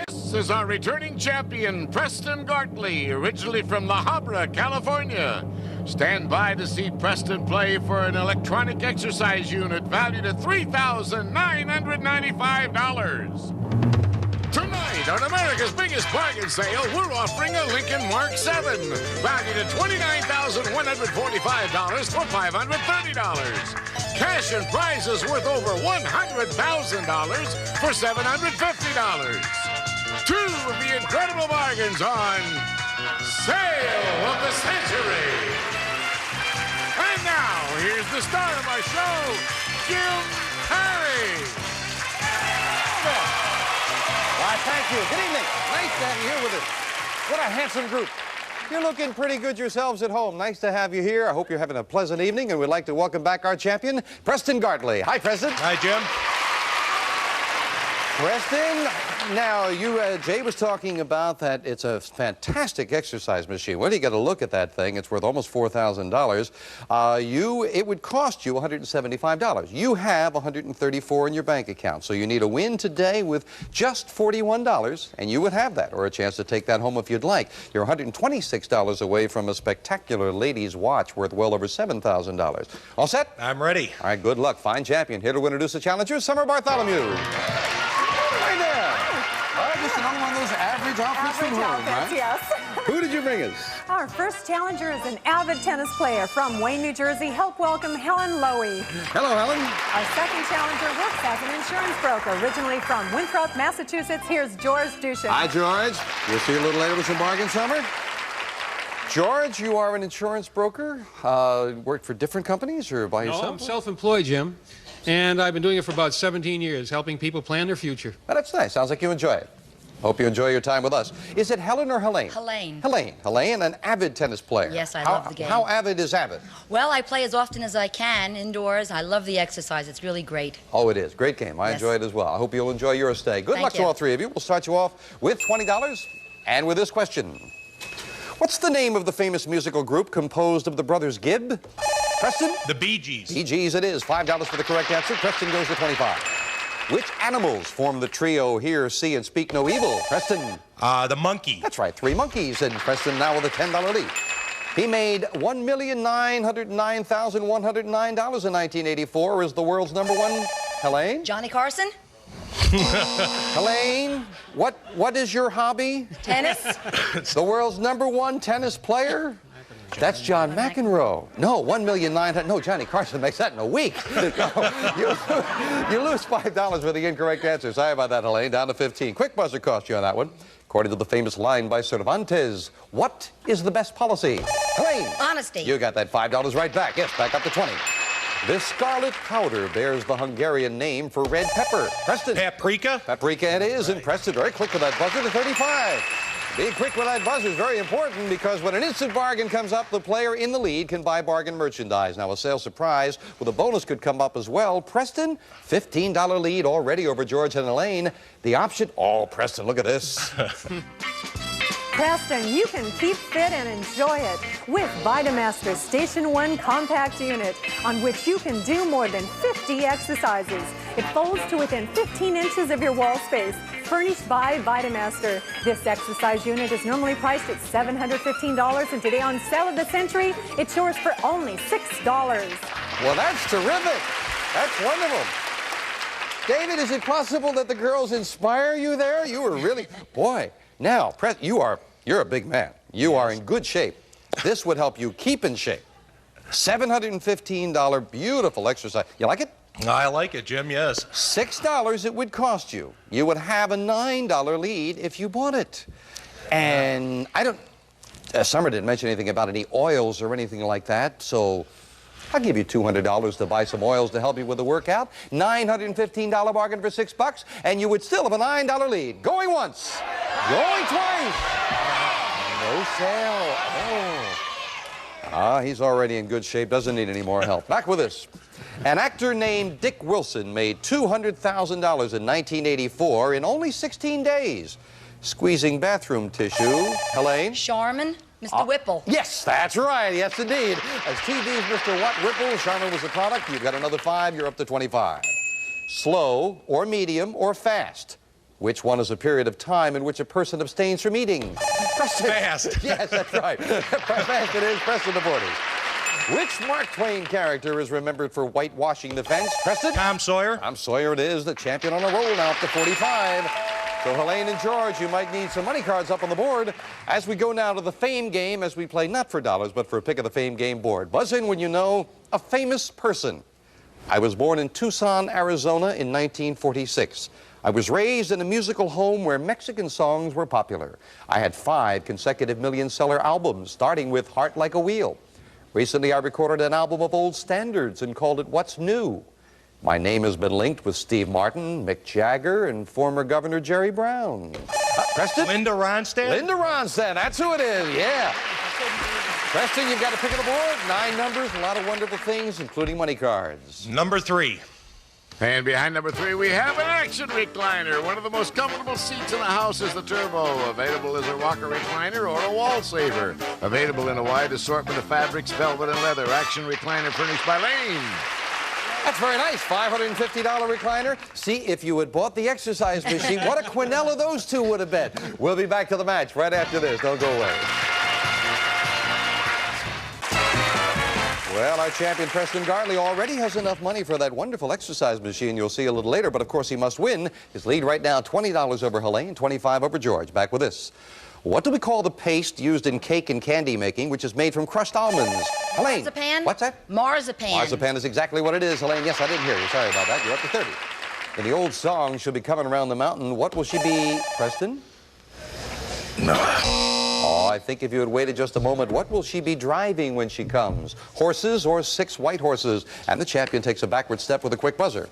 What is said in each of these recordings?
This is our returning champion, Preston Gartley, originally from La Habra, California. Stand by to see Preston play for an electronic exercise unit valued at $3,995. Tonight, on America's biggest bargain sale, we're offering a Lincoln Mark 7, valued at $29,145 for $530. Cash and prizes worth over $100,000 for $750. Two of the incredible bargains on Sale of the Century. And now, here's the star of our show, Jim Perry. Why, thank you. Good evening. Nice to have you here with us. What a handsome group. You're looking pretty good yourselves at home. Nice to have you here. I hope you're having a pleasant evening, and we'd like to welcome back our champion, Preston Gartley. Hi, Preston. Hi, Jim. Preston, now, Jay was talking about that it's a fantastic exercise machine. Well, you got to look at that thing. It's worth almost $4,000. It would cost you $175. You have $134 in your bank account, so you need a win today with just $41, and you would have that, or a chance to take that home if you'd like. You're $126 away from a spectacular ladies' watch worth well over $7,000. All set? I'm ready. All right, good luck. Fine champion. Here to introduce the challengers, Summer Bartholomew. Just another one of those average outfits from home, right? Yes. Who did you bring us? Our first challenger is an avid tennis player from Wayne, New Jersey. Help welcome Helen Lowy. Hello, Helen. Our second challenger works as an insurance broker. Originally from Winthrop, Massachusetts, here's George Dushan. Hi, George. You'll see you a little later with some bargain, Summer. George, you are an insurance broker. Worked for different companies or by yourself? No, I'm self-employed, Jim. And I've been doing it for about 17 years, helping people plan their future. Well, that's nice. Sounds like you enjoy it. Hope you enjoy your time with us. Is it Helen or Helene? Helene. Helene. Helene, an avid tennis player. Yes, I love the game. How avid is avid? Well, I play as often as I can indoors. I love the exercise. It's really great. Oh, it is. Great game. I enjoy it as well. I hope you'll enjoy your stay. Good luck to all three of you. We'll start you off with $20 and with this question. What's the name of the famous musical group composed of the brothers Gibb? Preston? The Bee Gees. Bee Gees it is. $5 for the correct answer. Preston goes to 25. Which animals form the trio Hear, See, and Speak No Evil? Preston? The monkey. That's right, 3 monkeys. And Preston now with a $10 lead. He made $1,909,109 in 1984. Is the world's #1, Helene? Johnny Carson? Helene, what is your hobby? Tennis? The world's #1 tennis player? That's John McEnroe. No, $1,900,000. No, Johnny Carson makes that in a week. No, you lose $5 for the incorrect answer. Sorry about that, Helene. Down to 15. Quick buzzer cost you on that one. According to the famous line by Cervantes, what is the best policy? Helene. Honesty. You got that $5 right back. Yes, back up to 20. This scarlet powder bears the Hungarian name for red pepper. Preston. Paprika. Paprika it is. And Preston, very quick with that buzzer to 35. Being quick with that buzzer is very important because when an instant bargain comes up, the player in the lead can buy bargain merchandise. Now, a sale surprise with a bonus could come up as well. Preston, $15 lead already over George and Elaine. The option, oh, Preston, look at this. Preston, you can keep fit and enjoy it with Vitamaster Station 1 compact unit, on which you can do more than 50 exercises. It folds to within 15 inches of your wall space. Furnished by Vitamaster. This exercise unit is normally priced at $715, and today on Sale of the Century, it's yours for only $6. Well, that's terrific. That's wonderful. David, is it possible that the girls inspire you there? You were really, boy. Now, you're a big man. You are in good shape. This would help you keep in shape. $715, beautiful exercise. You like it? I like it, Jim, yes. $6 it would cost you. You would have a $9 lead if you bought it. And Summer didn't mention anything about any oils or anything like that, so I'll give you $200 to buy some oils to help you with the workout. $915 bargain for $6, and you would still have a $9 lead. Going once, going twice. No sale. Oh. He's already in good shape, doesn't need any more help. Back with us. An actor named Dick Wilson made $200,000 in 1984 in only 16 days. Squeezing bathroom tissue. Helene? Charmin? Mr. Whipple. Yes, that's right. Yes, indeed. As TV's Mr. Whipple, Charmin was the product. You've got another 5. You're up to 25. Slow or medium or fast? Which one is a period of time in which a person abstains from eating? Preston. Fast. Yes, that's right. Fast it is. Preston the 40s. Which Mark Twain character is remembered for whitewashing the fence? Preston? Tom Sawyer. Tom Sawyer it is, the champion on a roll now up to 45. So Helene and George, you might need some money cards up on the board as we go now to the fame game as we play not for dollars but for a pick of the fame game board. Buzz in when you know a famous person. I was born in Tucson, Arizona in 1946. I was raised in a musical home where Mexican songs were popular. I had 5 consecutive million-seller albums, starting with Heart Like a Wheel. Recently, I recorded an album of old standards and called it What's New. My name has been linked with Steve Martin, Mick Jagger, and former Governor Jerry Brown. Preston? Linda Ronstadt. Linda Ronstadt, that's who it is, yeah. Preston, you've got a pick of the board, 9 numbers, a lot of wonderful things, including money cards. Number 3. And behind number 3, we have an action recliner. One of the most comfortable seats in the house is the Turbo. Available as a rocker recliner or a wall saver. Available in a wide assortment of fabrics, velvet, and leather. Action recliner furnished by Lane. That's very nice. $550 recliner. See, if you had bought the exercise machine, what a quinella those two would have been. We'll be back to the match right after this. Don't go away. Well, our champion, Preston Gartley, already has enough money for that wonderful exercise machine you'll see a little later, but of course he must win. His lead right now, $20 over Helene, $25 over George. Back with this. What do we call the paste used in cake and candy making, which is made from crushed almonds? Helene. Marzipan? What's that? Marzipan. Marzipan is exactly what it is, Helene. Yes, I didn't hear you. Sorry about that. You're up to 30. In the old song, she'll be coming around the mountain. What will she be, Preston? No. Oh, I think if you had waited just a moment, what will she be driving when she comes? Horses or 6 white horses? And the champion takes a backward step with a quick buzzer.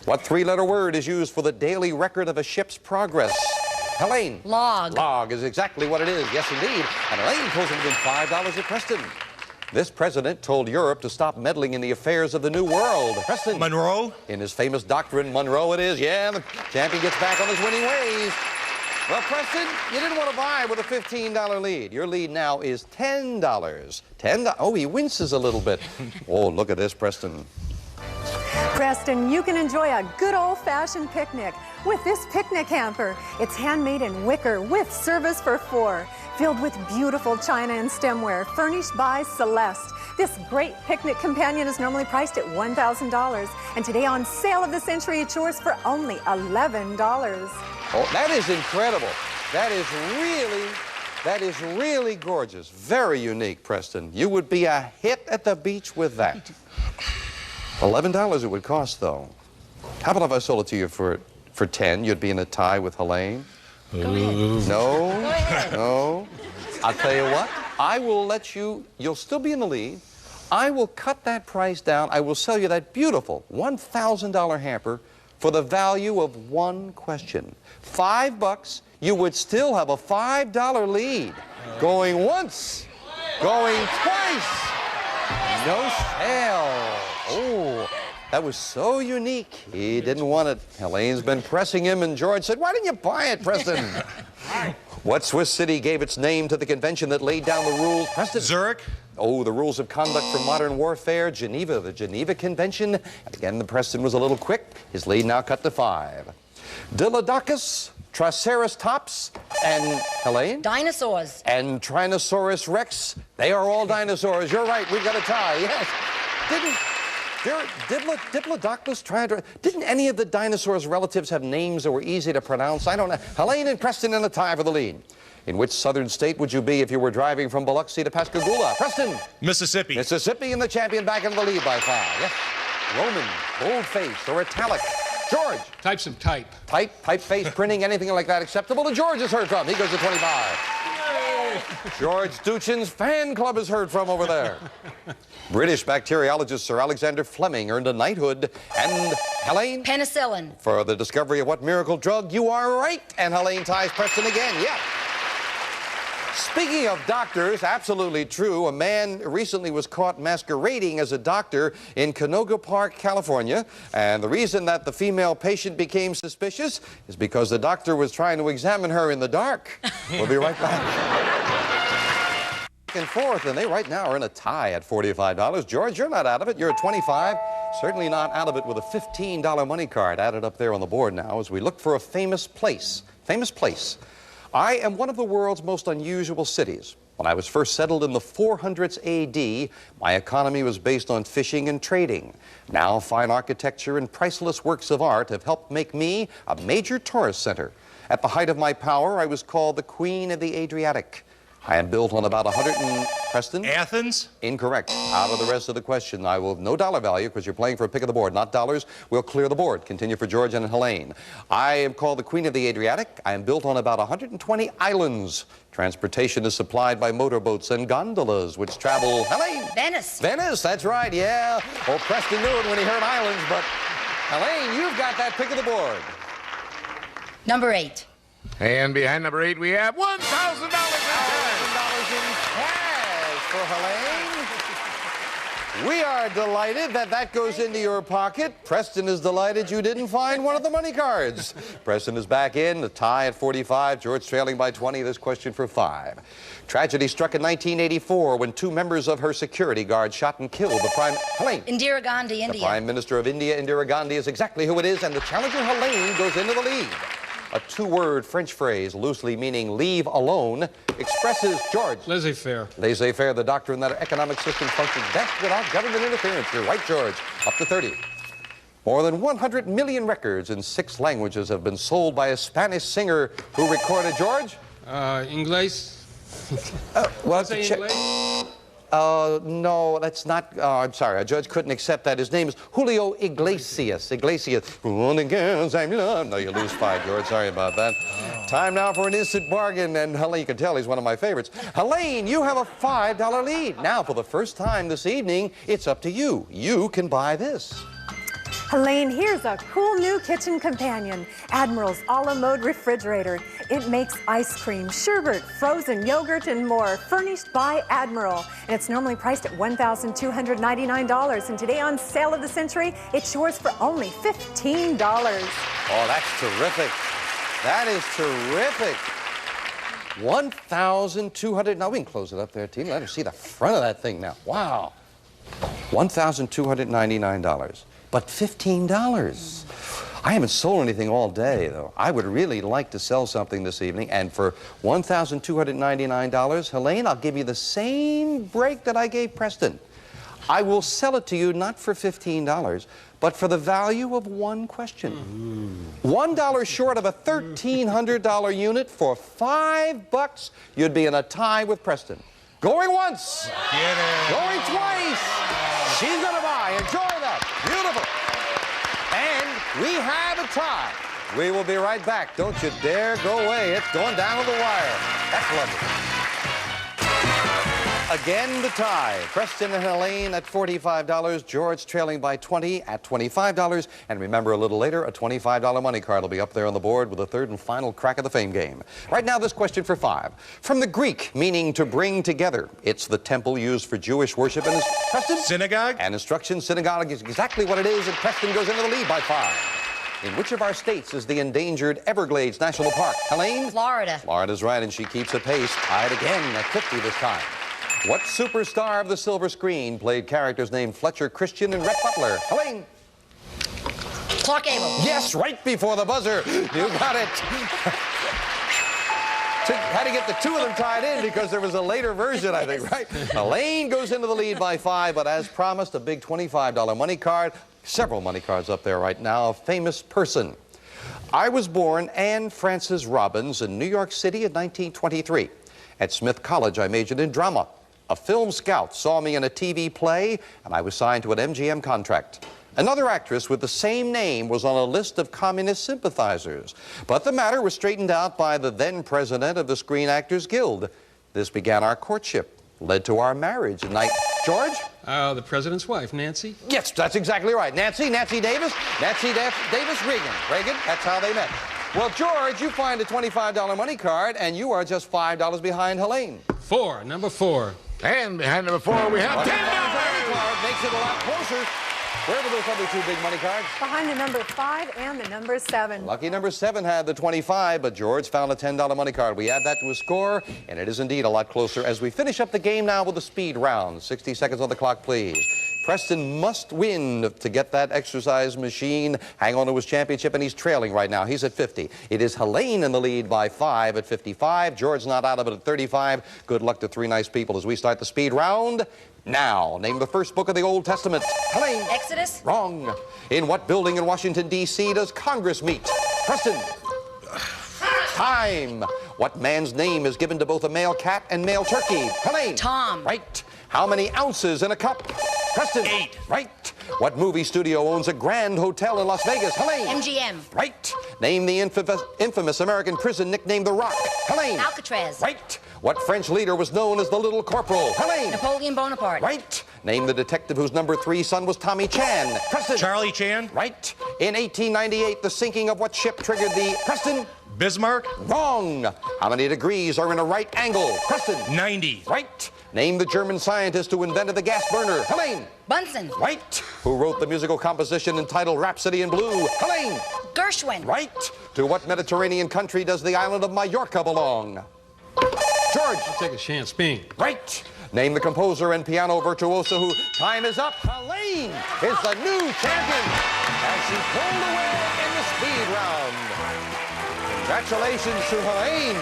What 3-letter word is used for the daily record of a ship's progress? Helene. Log. Log is exactly what it is. Yes, indeed. And Helene pulls it within $5 at Preston. This president told Europe to stop meddling in the affairs of the New World. Preston. Monroe. In his famous doctrine, Monroe it is. Yeah, the champion gets back on his winning ways. Well, Preston, you didn't want to buy with a $15 lead. Your lead now is $10. $10. Oh, he winces a little bit. Oh, look at this, Preston. Preston, you can enjoy a good old-fashioned picnic with this picnic hamper. It's handmade in wicker with service for 4, filled with beautiful china and stemware, furnished by Celeste. This great picnic companion is normally priced at $1,000, and today on Sale of the Century, it's yours for only $11. Oh, that is incredible. That is really gorgeous. Very unique, Preston. You would be a hit at the beach with that. $11 it would cost, though. How about if I sold it to you for 10? You'd be in a tie with Helene. Go ahead. No. Go ahead. No. I'll tell you what. I will let you. You'll still be in the lead. I will cut that price down. I will sell you that beautiful $1,000 hamper for the value of one question. $5. You would still have a $5 lead. Going once. Going twice. No sale. Oh, that was so unique. He didn't want it. Helene's been pressing him, and George said, "Why didn't you buy it, Preston?" What Swiss city gave its name to the convention that laid down the rules? Preston. Zurich. Oh, the rules of conduct for modern warfare. Geneva, the Geneva Convention. And again, the Preston was a little quick. His lead now cut to 5. Diplodocus, Triceratops, and Helene? Dinosaurs. And Tyrannosaurus Rex. They are all dinosaurs. You're right. We've got a tie. Yes. Diplodocus, didn't any of the dinosaurs' relatives have names that were easy to pronounce? I don't know. Helene and Preston in a tie for the lead. In which southern state would you be if you were driving from Biloxi to Pascagoula? Preston. Mississippi. Mississippi, and the champion back into the lead by 5. Yes. Roman, bold-faced, or italic. George. Type some type. Typeface, printing, anything like that acceptable? And George is heard from. He goes to 25. George Duchin's fan club is heard from over there. British bacteriologist Sir Alexander Fleming earned a knighthood. And Helene? Penicillin. For the discovery of what miracle drug? You are right. And Helene ties Preston again. Yeah. Speaking of doctors, absolutely true. A man recently was caught masquerading as a doctor in Canoga Park, California. And the reason that the female patient became suspicious is because the doctor was trying to examine her in the dark. We'll be right back. And forth, and they right now are in a tie at $45. George, you're not out of it. You're at 25. Certainly not out of it with a $15 money card added up there on the board now as we look for a famous place. Famous place. I am one of the world's most unusual cities. When I was first settled in the 400s AD, my economy was based on fishing and trading. Now, fine architecture and priceless works of art have helped make me a major tourist center. At the height of my power, I was called the Queen of the Adriatic. I am built on about 100 and... Preston? Athens? Incorrect. Out of the rest of the question. I will... No dollar value because you're playing for a pick of the board, not dollars. We'll clear the board. Continue for George and Helene. I am called the Queen of the Adriatic. I am built on about 120 islands. Transportation is supplied by motorboats and gondolas, which travel... Helene? Venice. Venice, that's right, yeah. Well, Preston knew it when he heard islands, but... Helene, you've got that pick of the board. Number 8. And behind number 8, we have $1,000 in cash. $1,000 in cash for Helene. We are delighted that that goes into your pocket. Preston is delighted you didn't find one of the money cards. Preston is back in, the tie at 45. George trailing by 20. This question for 5. Tragedy struck in 1984 when 2 members of her security guard shot and killed the Helene. Indira Gandhi, India. The Prime Minister of India, Indira Gandhi, is exactly who it is, and the challenger Helene goes into the lead. A 2-word French phrase, loosely meaning leave alone, expresses, George. Laissez-faire. Laissez-faire, the doctrine that our economic system functions best without government interference. You're right, George. Up to 30. More than 100 million records in 6 languages have been sold by a Spanish singer who recorded, George? Inglés. Well, Say Inglés? no, that's not. I'm sorry, a judge couldn't accept that. His name is Julio Iglesias. Iglesias. No, you lose 5, George. Sorry about that. Time now for an instant bargain, and Helene, you can tell he's one of my favorites. Helene, you have a $5 lead. Now, for the first time this evening, it's up to you. You can buy this. Helene, here's a cool new kitchen companion, Admiral's a la mode refrigerator. It makes ice cream, sherbet, frozen yogurt, and more, furnished by Admiral. And it's normally priced at $1,299. And today on Sale of the Century, it's yours for only $15. Oh, that's terrific. That is terrific. 1,200. Now we can close it up there, team. Let us see the front of that thing now. Wow. $1,299. But $15. I haven't sold anything all day, though. I would really like to sell something this evening, and for $1,299, Helene, I'll give you the same break that I gave Preston. I will sell it to you not for $15, but for the value of 1 question. $1 short of a $1,300 unit for $5, you'd be in a tie with Preston. Going once. Get it. Going twice. She's gonna buy. Enjoy that. Beautiful. And we have a tie. We will be right back. Don't you dare go away. It's going down to the wire. That's lovely. Again, the tie. Preston and Helene at $45. George trailing by 20 at $25. And remember, a little later, a $25 money card will be up there on the board with a 3rd and final crack of the fame game. Right now, this question for 5. From the Greek, meaning to bring together. It's the temple used for Jewish worship. And Preston? Synagogue? And instruction, synagogue is exactly what it is. And Preston goes into the lead by 5. In which of our states is the endangered Everglades National Park? Helene? Florida. Florida's right, and she keeps a pace. Tied again at 50 this time. What superstar of the silver screen played characters named Fletcher Christian and Rhett Butler? Helene? Clark Gable. Yes, right before the buzzer. You got it. Had to get the 2 of them tied in because there was a later version, I think, right? Helene goes into the lead by 5, but as promised, a big $25 money card. Several money cards up there right now. A famous person. I was born Anne Frances Robbins in New York City in 1923. At Smith College, I majored in drama. A film scout saw me in a TV play, and I was signed to an MGM contract. Another actress with the same name was on a list of communist sympathizers, but the matter was straightened out by the then president of the Screen Actors Guild. This began our courtship, led to our marriage. And George? The president's wife, Nancy. Yes, that's exactly right. Nancy Davis, Davis Reagan. Reagan, that's how they met. Well, George, you find a $25 money card, and you are just $5 behind Helene. 4, number 4. And behind number 4, we have $10. Makes it a lot closer. Where were those other 2 big money cards? Behind the number 5 and the number 7. Lucky number 7 had the 25, but George found a $10 money card. We add that to his score, and it is indeed a lot closer as we finish up the game now with a speed round. 60 seconds on the clock, please. Preston must win to get that exercise machine, hang on to his championship, and he's trailing right now. He's at 50. It is Helene in the lead by 5 at 55. George not out of it at 35. Good luck to three nice people as we start the speed round. Now, name the first book of the Old Testament. Helene. Exodus. Wrong. In what building in Washington, D.C. does Congress meet? Preston. Time. What man's name is given to both a male cat and male turkey? Helene. Tom. Right. How many ounces in a cup? Preston. 8. Right. What movie studio owns a Grand Hotel in Las Vegas? Helene. MGM. Right. Name the infamous American prison nicknamed The Rock. Helene. Alcatraz. Right. What French leader was known as the Little Corporal? Helene. Napoleon Bonaparte. Right. Name the detective whose number 3 son was Tommy Chan. Preston. Charlie Chan. Right. In 1898, the sinking of what ship triggered the... Preston. Bismarck. Wrong. How many degrees are in a right angle? Preston. 90. Right. Name the German scientist who invented the gas burner. Helene. Bunsen. Right. Who wrote the musical composition entitled Rhapsody in Blue? Helene. Gershwin. Right. To what Mediterranean country does the island of Mallorca belong? George. I'll take a chance. Spain. Right. Name the composer and piano virtuoso who... Time is up. Helene is the new champion as she pulled away in the speed round. Congratulations to Helene.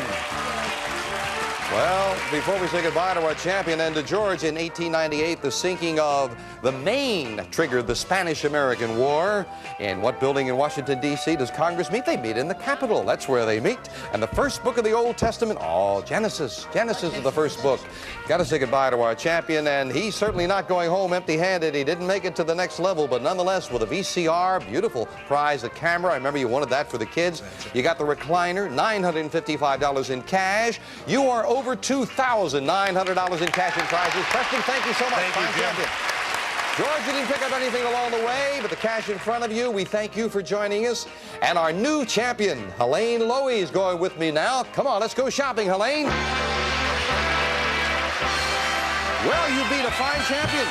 Well, before we say goodbye to our champion and to George, in 1898, the sinking of the Maine triggered the Spanish-American War. In what building in Washington, D.C. does Congress meet? They meet in the Capitol. That's where they meet. And the first book of the Old Testament, Genesis. Genesis is the first book. Got to say goodbye to our champion, and he's certainly not going home empty-handed. He didn't make it to the next level, but nonetheless, with a VCR, beautiful prize, the camera. I remember you wanted that for the kids. You got the recliner, $955 in cash. You are over $2,900 in cash and prizes. Preston, thank you so much. Thank you, Jim. Champion. George, you didn't pick up anything along the way, but the cash in front of you, we thank you for joining us. And our new champion, Helene Lowy, is going with me now. Come on, let's go shopping, Helene. Well, you beat a fine champion.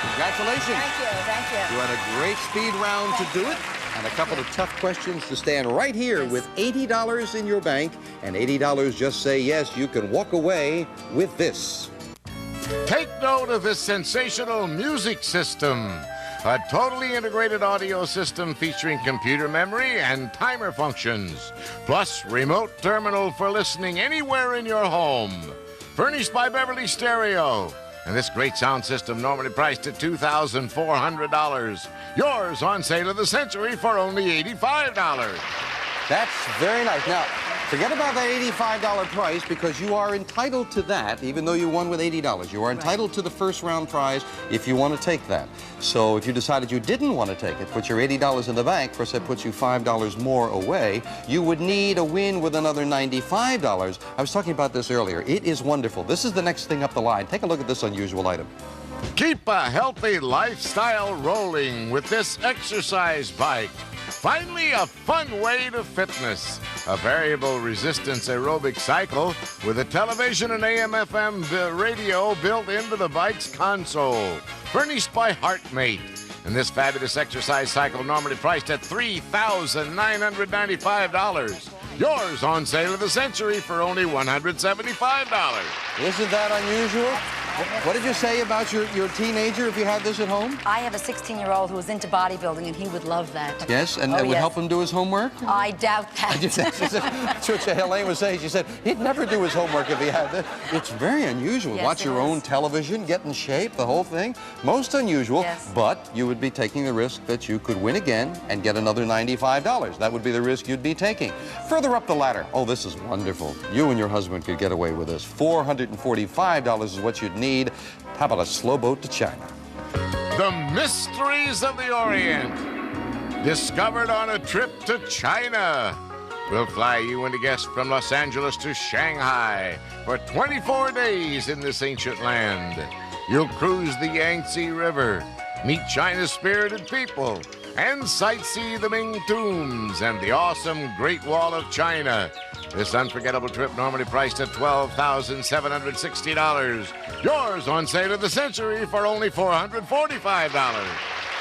Congratulations. Thank you. Thank you. You had a great speed round to do it, and a couple of tough questions to stand right here with $80 in your bank, and $80 just say yes. You can walk away with this. Take note of this sensational music system. A totally integrated audio system featuring computer memory and timer functions, plus remote terminal for listening anywhere in your home. Furnished by Beverly Stereo. And this great sound system normally priced at $2,400. Yours on sale of the century for only $85. That's very nice. Now, forget about that $85 price because you are entitled to that, even though you won with $80. You are entitled to the first round prize if you want to take that. So if you decided you didn't want to take it, put your $80 in the bank, of course that puts you $5 more away, you would need a win with another $95. I was talking about this earlier. It is wonderful. This is the next thing up the line. Take a look at this unusual item. Keep a healthy lifestyle rolling with this exercise bike. Finally, a fun way to fitness. A variable resistance aerobic cycle with a television and AM/FM radio built into the bike's console. Furnished by HeartMate. And this fabulous exercise cycle normally priced at $3,995. Yours on sale of the century for only $175. Isn't that unusual? What did you say about your teenager if you had this at home? I have a 16-year-old who's into bodybuilding, and he would love that. Yes, and that would help him do his homework? I doubt that. That's what Helene was saying. She said he'd never do his homework if he had that. It's very unusual. Yes, Watch your own television, get in shape, the whole thing. Most unusual, yes. But you would be taking the risk that you could win again and get another $95. That would be the risk you'd be taking. Further up the ladder. Oh, this is wonderful. You and your husband could get away with this. $445 is what you'd need. How about a slow boat to China? The mysteries of the Orient. Discovered on a trip to China. We'll fly you and a guest from Los Angeles to Shanghai for 24 days in this ancient land. You'll cruise the Yangtze River, meet China's spirited people, and sightsee the Ming tombs and the awesome Great Wall of China. This unforgettable trip normally priced at $12,760. Yours on sale of the century for only $445.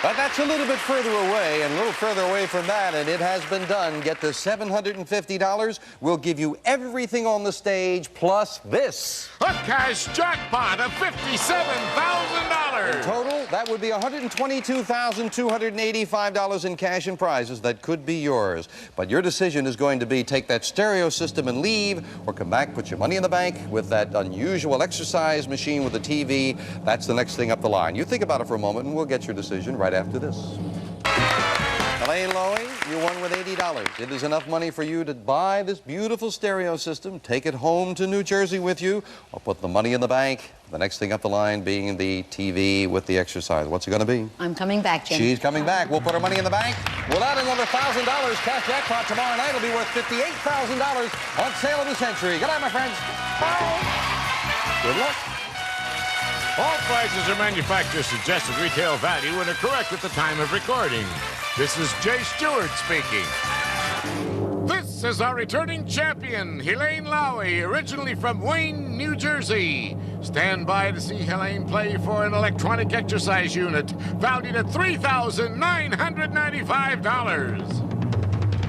But that's a little bit further away, and a little further away from that, and it has been done. Get the $750. We'll give you everything on the stage, plus this. A a cash jackpot of $57,000. Total, that would be $122,285 in cash and prizes that could be yours. But your decision is going to be take that stereo system and leave, or come back, put your money in the bank with that unusual exercise machine with the TV. That's the next thing up the line. You think about it for a moment, and we'll get your decision right after this. Elaine Lowy, you won with $80. It is enough money for you to buy this beautiful stereo system, take it home to New Jersey with you, or put the money in the bank. The next thing up the line being the TV with the exercise. What's it going to be? I'm coming back, Jim. She's coming back. We'll put her money in the bank. We'll add another $1,000. Cash jackpot tomorrow night will be worth $58,000 on Sale of the Century. Good night, my friends. Bye. Good luck. All prices are manufacturer suggested retail value and are correct at the time of recording. This is Jay Stewart speaking. This is our returning champion, Elaine Lowy, originally from Wayne, New Jersey. Stand by to see Elaine play for an electronic exercise unit valued at $3,995.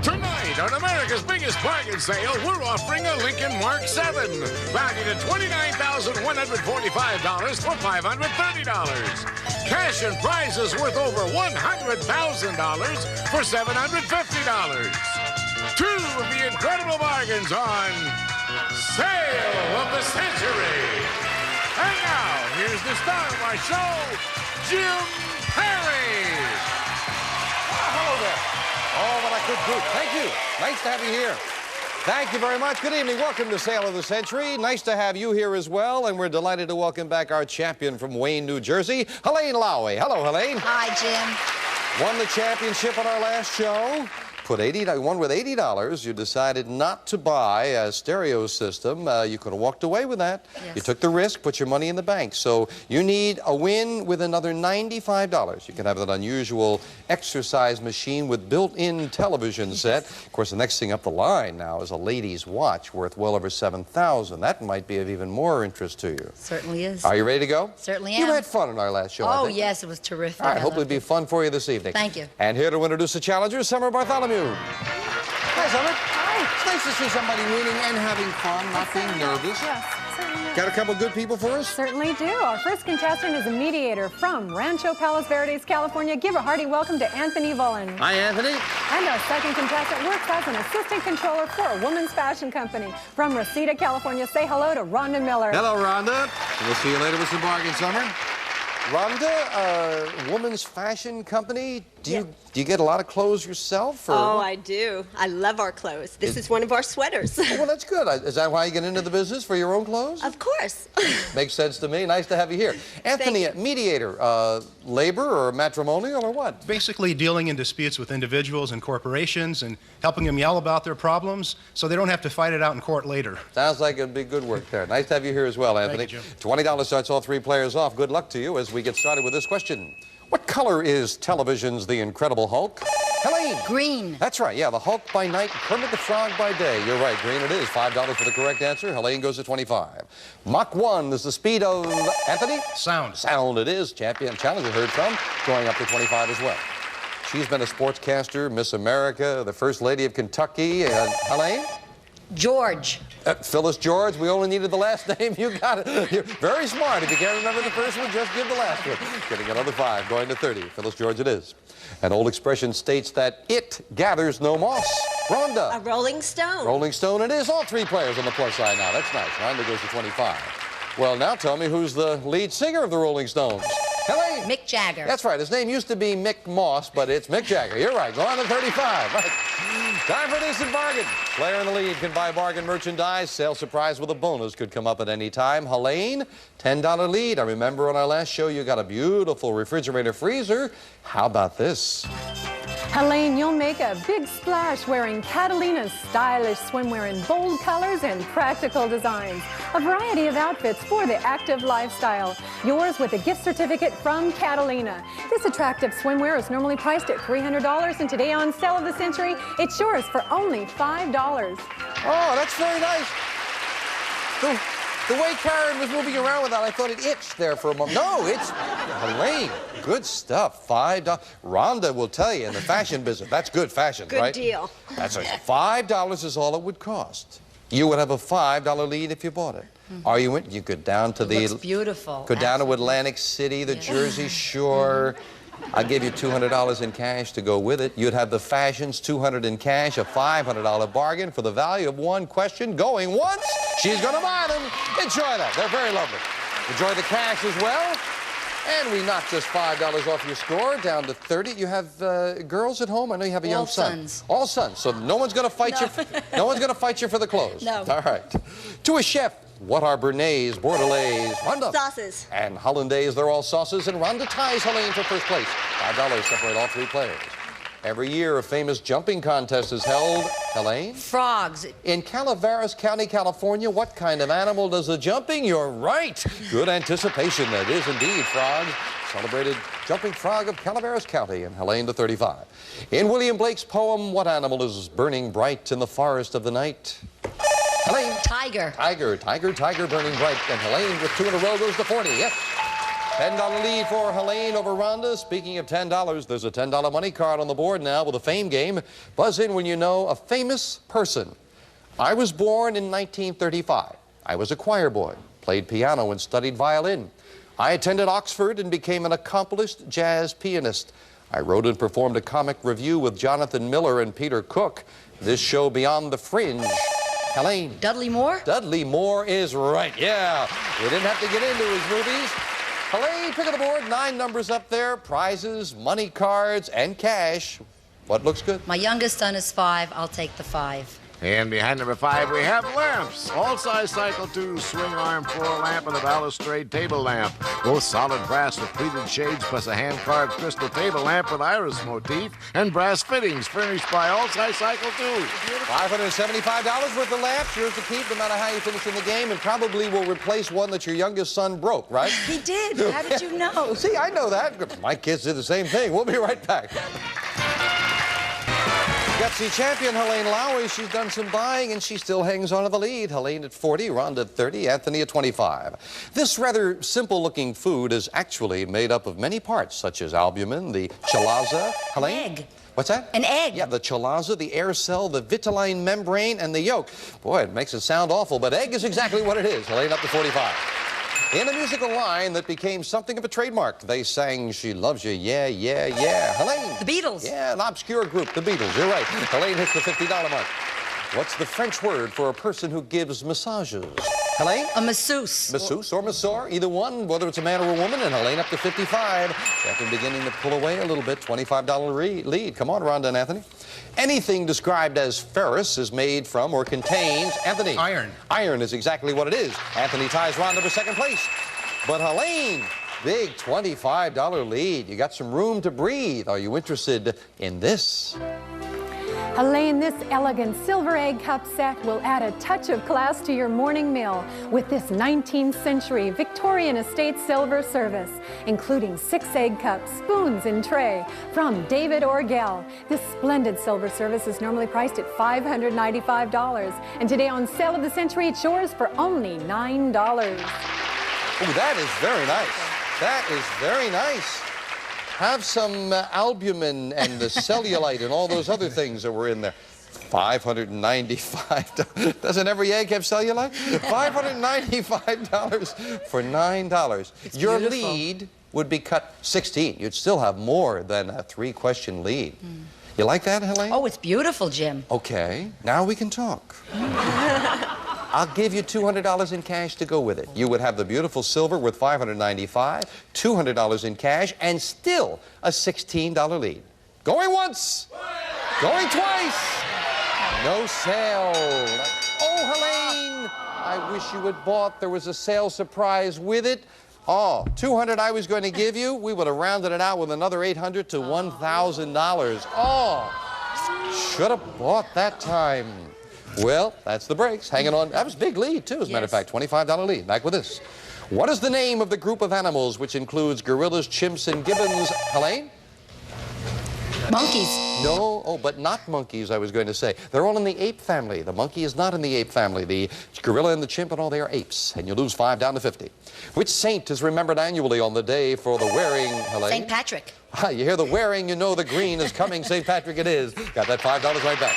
Tonight, on America's biggest bargain sale, we're offering a Lincoln Mark 7, valued at $29,145 for $530. Cash and prizes worth over $100,000 for $750. Two of the incredible bargains on Sale of the Century. And now, here's the star of our show, Jim Perry. Hello there. Oh, what a good group. Thank you. Nice to have you here. Thank you very much. Good evening. Welcome to Sale of the Century. Nice to have you here as well. And we're delighted to welcome back our champion from Wayne, New Jersey, Elaine Lowy. Hello, Elaine. Hi, Jim. Won the championship on our last show. Won with $80. You decided not to buy a stereo system. You could have walked away with that. Yes. You took the risk, put your money in the bank. So you need a win with another $95. You can have that unusual exercise machine with built-in television set. Of course, the next thing up the line now is a lady's watch worth well over $7,000. That might be of even more interest to you. Certainly is. Are you ready to go? Certainly am. You had fun on our last show, I Oh, think. yes, it was terrific. All right, I hopefully loved it'll be fun for you this evening. Thank you. And here to introduce the challengers, Summer Bartholomew. Hi, Summer. Hi. It's nice to see somebody winning and having fun, not being nervous. Yes, certainly. Got a couple good people for us? Certainly do. Our first contestant is a mediator from Rancho Palos Verdes, California. Give a hearty welcome to Anthony Vullen. Hi, Anthony. And our second contestant works as an assistant controller for a women's fashion company from Reseda, California. Say hello to Rhonda Miller. Hello, Rhonda. We'll see you later with some bargain, Summer. Rhonda, woman's fashion company. Do you get a lot of clothes yourself? Or Oh, I do. I love our clothes. This is one of our sweaters. Well, that's good. Is that why you get into the business, for your own clothes? Of course. Makes sense to me. Nice to have you here. Anthony, mediator, labor or matrimonial or what? Basically dealing in disputes with individuals and corporations and helping them yell about their problems so they don't have to fight it out in court later. Sounds like it'd be good work there. Nice to have you here as well, Anthony. Thank you, Jim. $20 starts all three players off. Good luck to you as we get started with this question. What color is television's The Incredible Hulk? Helene. Green. That's right, yeah, the Hulk by night, Kermit the Frog by day. You're right, green it is. $5 for the correct answer. Helene goes to 25. Mach 1 is the speed of, Anthony? Sound. Sound it is. Champion challenger heard from, going up to 25 as well. She's been a sportscaster, Miss America, the First Lady of Kentucky, and Helene? George. Phyllis George, we only needed the last name. You got it. You're very smart. If you can't remember the first one, just give the last one. Getting another 5, going to 30. Phyllis George it is. An old expression states that it gathers no moss. Rhonda. A Rolling Stone. Rolling Stone it is. All three players on the plus side now. That's nice. Rhonda goes to 25. Well, now tell me who's the lead singer of the Rolling Stones. Helene. Mick Jagger. That's right. His name used to be Mick Moss, but it's Mick Jagger. You're right. Go on to 35. Right. Time for an instant bargain. Player in the lead can buy bargain merchandise. Sale surprise with a bonus could come up at any time. Helene, $10 lead. I remember on our last show you got a beautiful refrigerator freezer. How about this? Helene, you'll make a big splash wearing Catalina's stylish swimwear in bold colors and practical designs. A variety of outfits for the active lifestyle. Yours with a gift certificate from Catalina. This attractive swimwear is normally priced at $300, and today on Sale of the Century, it's yours for only $5. Oh, that's very nice. The way Karen was moving around with that, I thought it itched there for a moment. No, it's Helene. Good stuff. $5. Rhonda will tell you in the fashion business. That's good fashion, right? Good deal. That's right. $5 is all it would cost. You would have a $5 lead if you bought it. Are you in? You go down to It looks beautiful. Go down to Atlantic City, the Jersey Shore. I'll give you $200 in cash to go with it. You'd have the fashions, $200 in cash, a $500 bargain for the value of one question. Going once, she's going to buy them. Enjoy that. They're very lovely. Enjoy the cash as well. And we knocked just $5 off your score, down to 30. You have girls at home? I know you have a young son. Sons. All sons. So no one's going to fight you. No one's going to fight you for the clothes. No. All right. To a chef, what are Bernays, Bordelaise, Rhonda? Sauces. And Hollandaise, they're all sauces. And Rhonda ties Helene for first place. $5 separate all three players. Every year, a famous jumping contest is held. Helene? Frogs. In Calaveras County, California, what kind of animal does the jumping? You're right. Good anticipation. That is indeed frogs. Celebrated jumping frog of Calaveras County, and Helene to 35. In William Blake's poem, what animal is burning bright in the forest of the night? Helene. Tiger. Tiger burning bright. And Helene with 2 in a row goes to 40. Yep. $10 lead for Helene over Rhonda. Speaking of $10, there's a $10 money card on the board now with a fame game. Buzz in when you know a famous person. I was born in 1935. I was a choir boy, played piano and studied violin. I attended Oxford and became an accomplished jazz pianist. I wrote and performed a comic review with Jonathan Miller and Peter Cook. This show Beyond the Fringe. Helene. Dudley Moore? Dudley Moore is right. Yeah, we didn't have to get into his movies. Helene, pick of the board, 9 numbers up there, prizes, money cards, and cash. What looks good? My youngest son is 5. I'll take the 5. And behind number 5, we have lamps. All-size Cycle 2 swing arm floor lamp and a balustrade table lamp. Both solid brass with pleated shades plus a hand-carved crystal table lamp with iris motif and brass fittings furnished by All-size Cycle 2. $575 worth of lamps, yours to keep no matter how you finish in the game, and probably will replace one that your youngest son broke, right? He did. How did you know? See, I know that. My kids did the same thing. We'll be right back. Gutsy champion Helene Lowry, she's done some buying and she still hangs on to the lead. Helene at 40, Rhonda at 30, Anthony at 25. This rather simple-looking food is actually made up of many parts, such as albumin, the chalaza. Helene? Egg. What's that? An egg. Yeah, the chalaza, the air cell, the vitelline membrane, and the yolk. Boy, it makes it sound awful, but egg is exactly what it is. Helene up to 45. In a musical line that became something of a trademark, they sang She Loves You, Yeah, Yeah, Yeah. Helene. The Beatles. Yeah, an obscure group, the Beatles. You're right. Helene hits the $50 mark. What's the French word for a person who gives massages? Helene? A masseuse. Masseuse or masseur, either one, whether it's a man or a woman, and Helene up to 55. Second beginning to pull away a little bit, $25 lead. Come on, Rhonda and Anthony. Anything described as ferrous is made from or contains, Anthony. Iron. Iron is exactly what it is. Anthony ties Rhonda for second place. But Helene, big $25 lead. You got some room to breathe. Are you interested in this? Helene, this elegant silver egg cup set will add a touch of class to your morning meal with this 19th century Victorian estate silver service, including 6 egg cups, spoons, and tray from David Orgel. This splendid silver service is normally priced at $595, and today on Sale of the Century, it's yours for only $9. Oh, that is very nice. That is very nice. Have some albumin and the cellulite and all those other things that were in there. $595. Doesn't every egg have cellulite? $595 for $9. Your beautiful. lead would be cut 16. You'd still have more than a 3-question lead. You like that, Helene? Oh, it's beautiful, Jim. Okay, now we can talk. I'll give you $200 in cash to go with it. You would have the beautiful silver worth $595, $200 in cash, and still a $16 lead. Going once, going twice. No sale. Oh, Helene, I wish you had bought. There was a sale surprise with it. Oh, $200 I was going to give you. We would have rounded it out with another $800 to $1,000. Oh, should have bought that time. Well, that's the breaks. Hanging on. That was a big lead, too, as a matter of fact. $25 lead. Back with this. What is the name of the group of animals which includes gorillas, chimps, and gibbons? Helene? Monkeys. No, oh, but not monkeys, I was going to say. They're all in the ape family. The monkey is not in the ape family. The gorilla and the chimp and all, they are apes. And you lose 5 down to 50. Which saint is remembered annually on the day for the wearing, Helene? St. Patrick. You hear the wearing, you know the green is coming. St. Patrick it is. Got that $5 right back.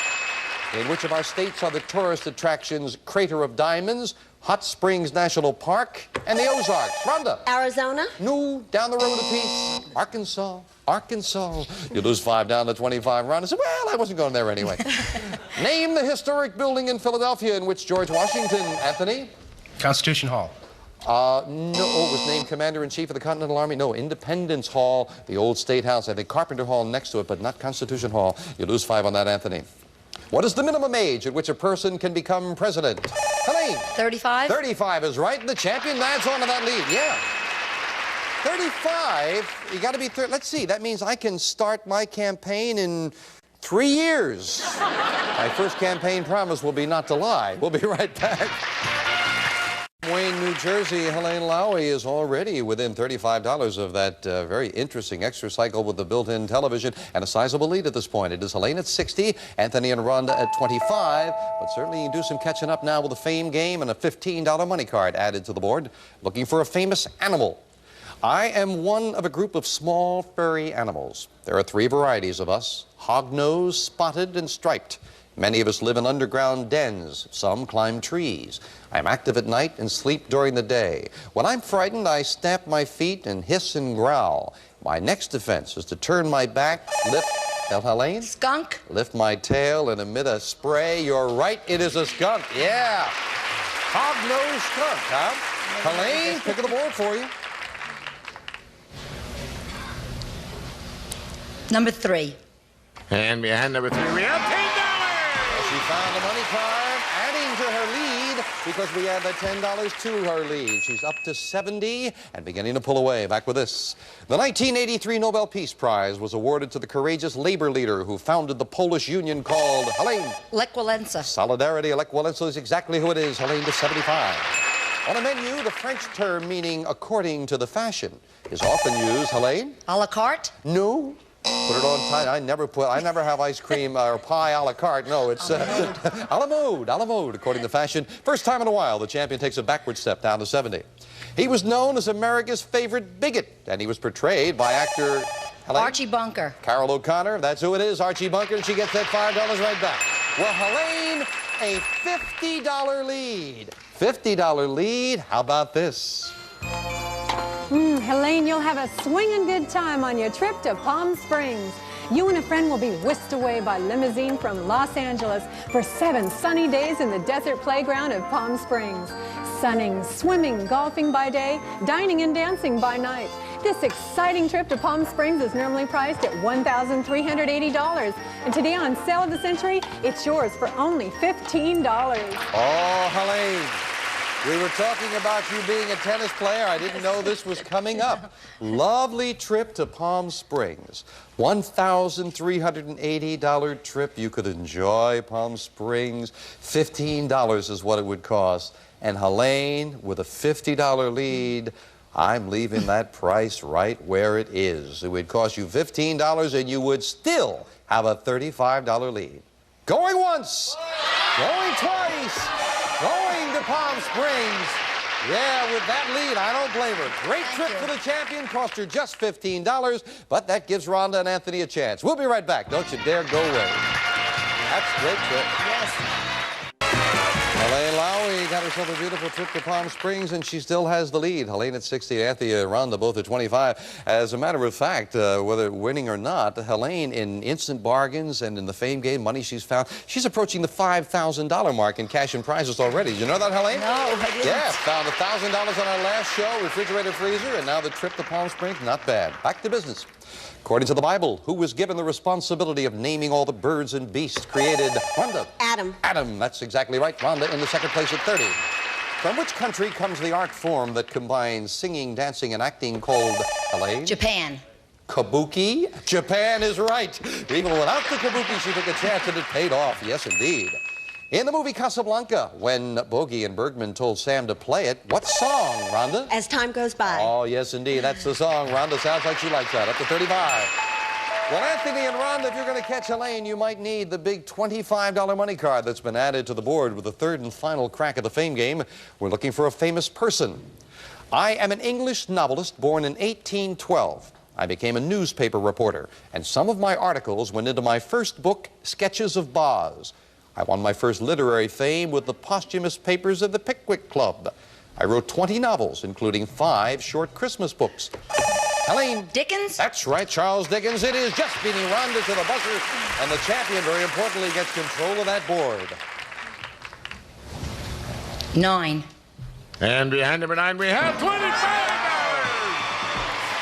In which of our states are the tourist attractions Crater of Diamonds, Hot Springs National Park, and the Ozarks? Rhonda. Arizona. No, down the road a piece. Arkansas. Arkansas. You lose 5 down to 25. Rhonda said, well, I wasn't going there anyway. Name the historic building in Philadelphia in which George Washington, Anthony? Constitution Hall. No, was named Commander-in-Chief of the Continental Army. No, Independence Hall, the old State House. I think Carpenter Hall next to it, but not Constitution Hall. You lose 5 on that, Anthony. What is the minimum age at which a person can become president? Helene. 35. 35 is right. The champion adds on to that lead. Yeah. 35, you got to be, let's see, that means I can start my campaign in 3 years. My first campaign promise will be not to lie. We'll be right back. Wayne, New Jersey, Helene Lowy is already within $35 of that very interesting extra cycle with the built-in television and a sizable lead at this point. It is Helene at 60, Anthony and Rhonda at 25, but certainly you can do some catching up now with a fame game and a $15 money card added to the board. Looking for a famous animal. I am one of a group of small furry animals. There are 3 varieties of us: hognose, spotted, and striped. Many of us live in underground dens. Some climb trees. I'm active at night and sleep during the day. When I'm frightened, I stamp my feet and hiss and growl. My next defense is to turn my back, lift, Helene? Skunk. Lift my tail and emit a spray. You're right, it is a skunk. Yeah. Hognose skunk, huh? Helene, pick of the board for you. Number 3. And behind number 3, we have $10. She found the money card, adding to her lead because we add that $10 to her lead. She's up to 70 and beginning to pull away. Back with this. The 1983 Nobel Peace Prize was awarded to the courageous labor leader who founded the Polish union called Helene. Lech Walesa. Solidarity. Lech Walesa is exactly who it is. Helene to 75. On a menu, the French term meaning according to the fashion is often used. Helene? A la carte. No. Put it on tight. I never have ice cream or pie a la carte. No, it's a la mode, according to fashion. First time in a while, the champion takes a backward step down to 70. He was known as America's favorite bigot, and he was portrayed by actor Helene? Archie Bunker. Carol O'Connor, that's who it is, Archie Bunker, and she gets that $5 right back. Well, Helene, a $50 lead. $50 lead, how about this? Helene, you'll have a swinging good time on your trip to Palm Springs. You and a friend will be whisked away by limousine from Los Angeles for 7 sunny days in the desert playground of Palm Springs. Sunning, swimming, golfing by day, dining and dancing by night. This exciting trip to Palm Springs is normally priced at $1,380. And today on Sale of the Century, it's yours for only $15. Oh, Helene. We were talking about you being a tennis player. I didn't know this was coming up. Lovely trip to Palm Springs. $1,380 trip. You could enjoy Palm Springs. $15 is what it would cost. And Helene, with a $50 lead, I'm leaving that price right where it is. It would cost you $15 and you would still have a $35 lead. Going once, going twice. Going to Palm Springs. Yeah, with that lead, I don't blame her. Great trip for the champion. Cost her just $15, but that gives Rhonda and Anthony a chance. We'll be right back. Don't you dare go away. That's a great trip. Yes. Helene Lowy got herself a beautiful trip to Palm Springs, and she still has the lead. Helene at 60, Anthony and Rhonda both at 25. As a matter of fact, whether winning or not, Helene in instant bargains and in the fame game money she's found, she's approaching the $5,000 mark in cash and prizes already. Did you know that, Helene? No, I didn't. Yeah, found $1,000 on our last show, refrigerator, freezer, and now the trip to Palm Springs, not bad. Back to business. According to the Bible, who was given the responsibility of naming all the birds and beasts created? Rhonda. Adam. Adam, that's exactly right. Rhonda in the second place at 30. From which country comes the art form that combines singing, dancing, and acting called, Helene? Japan. Kabuki? Japan is right. Even without the kabuki, she took a chance and it paid off. Yes, indeed. In the movie Casablanca, when Bogey and Bergman told Sam to play it, what song, Rhonda? As Time Goes By. Oh, yes, indeed. That's the song. Rhonda sounds like she likes that. Up to 35. Well, Anthony and Rhonda, if you're going to catch Helene, you might need the big $25 money card that's been added to the board with the third and final crack at the fame game. We're looking for a famous person. I am an English novelist born in 1812. I became a newspaper reporter, and some of my articles went into my first book, Sketches of Boz. I won my first literary fame with the posthumous papers of the Pickwick Club. I wrote 20 novels, including 5 short Christmas books. Helene. Dickens? That's right, Charles Dickens. It is just beating Rhonda to the buzzer, and the champion, very importantly, gets control of that board. 9. And behind number 9, we have $25.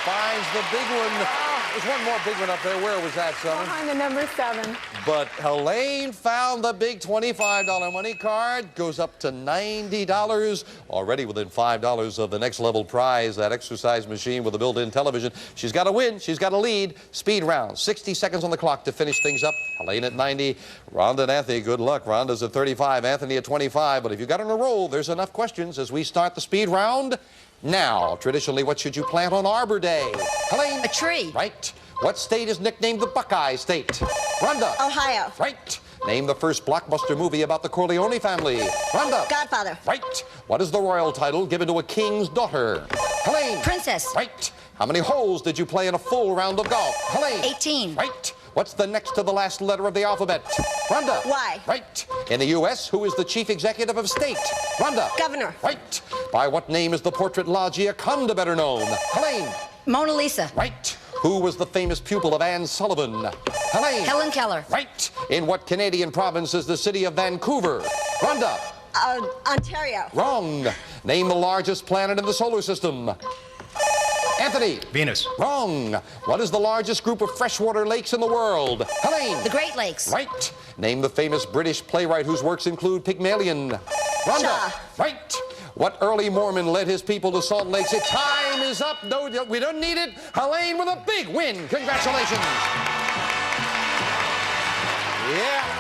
Finds the big one. There's one more big one up there. Where was that, son? Behind the number 7. But Helene found the big $25 money card. Goes up to $90. Already within $5 of the next level prize, that exercise machine with a built-in television. She's got to win. She's got to lead. Speed round. 60 seconds on the clock to finish things up. Helene at 90. Rhonda and Anthony, good luck. Rhonda's at 35. Anthony at 25. But if you got on a roll, there's enough questions as we start the speed round. Now, traditionally, what should you plant on Arbor Day? Helene? A tree. Right. What state is nicknamed the Buckeye State? Rhonda? Ohio. Right. Name the first blockbuster movie about the Corleone family. Rhonda? Godfather. Right. What is the royal title given to a king's daughter? Helene? Princess. Right. How many holes did you play in a full round of golf? Helene? 18. Right. What's the next to the last letter of the alphabet? Rhonda? Y. Right. In the U.S., who is the chief executive of state? Rhonda? Governor. Right. By what name is the portrait La Gioconda better known? Helene? Mona Lisa. Right. Who was the famous pupil of Anne Sullivan? Helene? Helen Keller. Right. In what Canadian province is the city of Vancouver? Rhonda? Ontario. Wrong. Name the largest planet in the solar system. Anthony? Venus. Wrong. What is the largest group of freshwater lakes in the world? Helene? The Great Lakes. Right. Name the famous British playwright whose works include Pygmalion. Rhonda? Shaw. Right. What early Mormon led his people to Salt Lake City? Time is up. No, we don't need it. Helene with a big win. Congratulations. Yeah.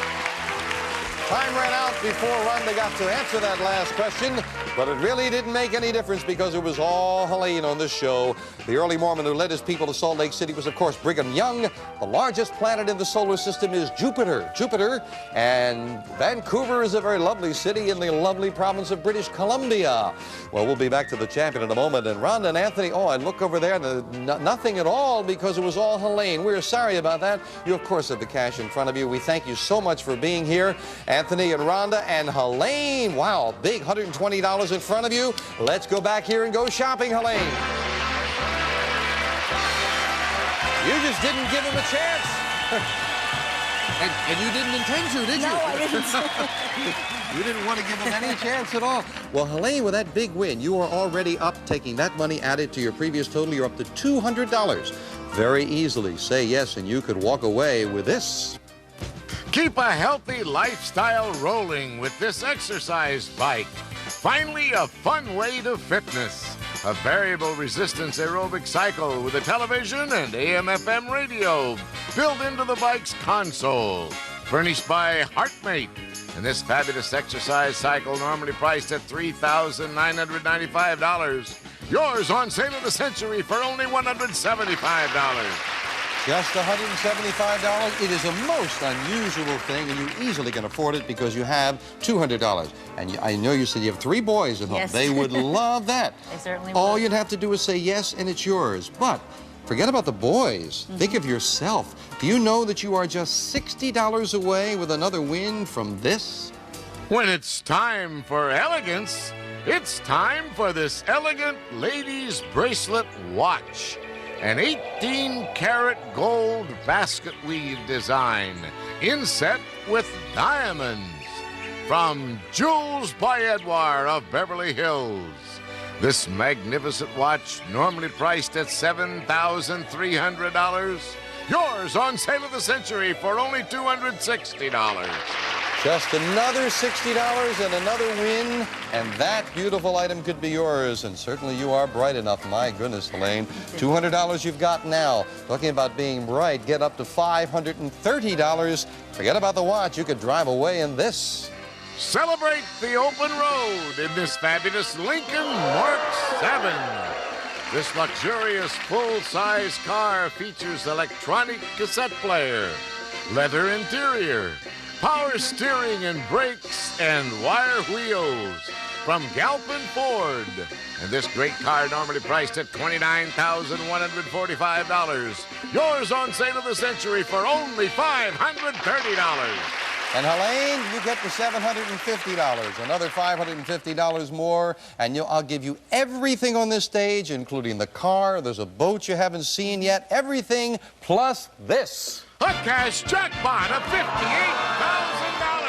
Time ran out before Rhonda got to answer that last question, but it really didn't make any difference because it was all Helene on this show. The early Mormon who led his people to Salt Lake City was, of course, Brigham Young. The largest planet in the solar system is Jupiter. And Vancouver is a very lovely city in the lovely province of British Columbia. Well, we'll be back to the champion in a moment. And Rhonda and Anthony, oh, I look over there, and nothing at all because it was all Helene. We're sorry about that. You, of course, have the cash in front of you. We thank you so much for being here. Anthony and Rhonda and Helene. Wow, big $120 in front of you. Let's go back here and go shopping, Helene. You just didn't give him a chance. and you didn't intend to, did you? No, I didn't. You didn't want to give him any chance at all. Well, Helene, with that big win, you are already up, taking that money added to your previous total. You're up to $200. Very easily say yes, and you could walk away with this. Keep a healthy lifestyle rolling with this exercise bike. Finally, a fun way to fitness. A variable resistance aerobic cycle with a television and AM/FM radio built into the bike's console. Furnished by HeartMate. And this fabulous exercise cycle normally priced at $3,995. Yours on sale of the century for only $175. Just $175. It is a most unusual thing, and you easily can afford it because you have $200. And I know you said you have 3 boys at home. Yes. They would love that. They certainly All would. you'd have to do is say yes, and it's yours. But forget about the boys. Think of yourself. Do you know that you are just $60 away with another win from this? When it's time for elegance, it's time for this elegant ladies' bracelet watch. An 18-karat gold basket weave design, inset with diamonds. From Jewels by Edouard of Beverly Hills. This magnificent watch, normally priced at $7,300, yours on sale of the century for only $260. Just another $60 and another win, and that beautiful item could be yours. And certainly you are bright enough. My goodness, Helene. $200 you've got now. Talking about being bright, get up to $530. Forget about the watch. You could drive away in this. Celebrate the open road in this fabulous Lincoln Mark 7. This luxurious full-size car features electronic cassette player, leather interior, power steering and brakes, and wire wheels from Galpin Ford. And this great car normally priced at $29,145. Yours on sale of the century for only $530. And Helene, you get the $750, another $550 more, and I'll give you everything on this stage, including the car. There's a boat you haven't seen yet. Everything plus this. A cash jackpot of $58,000.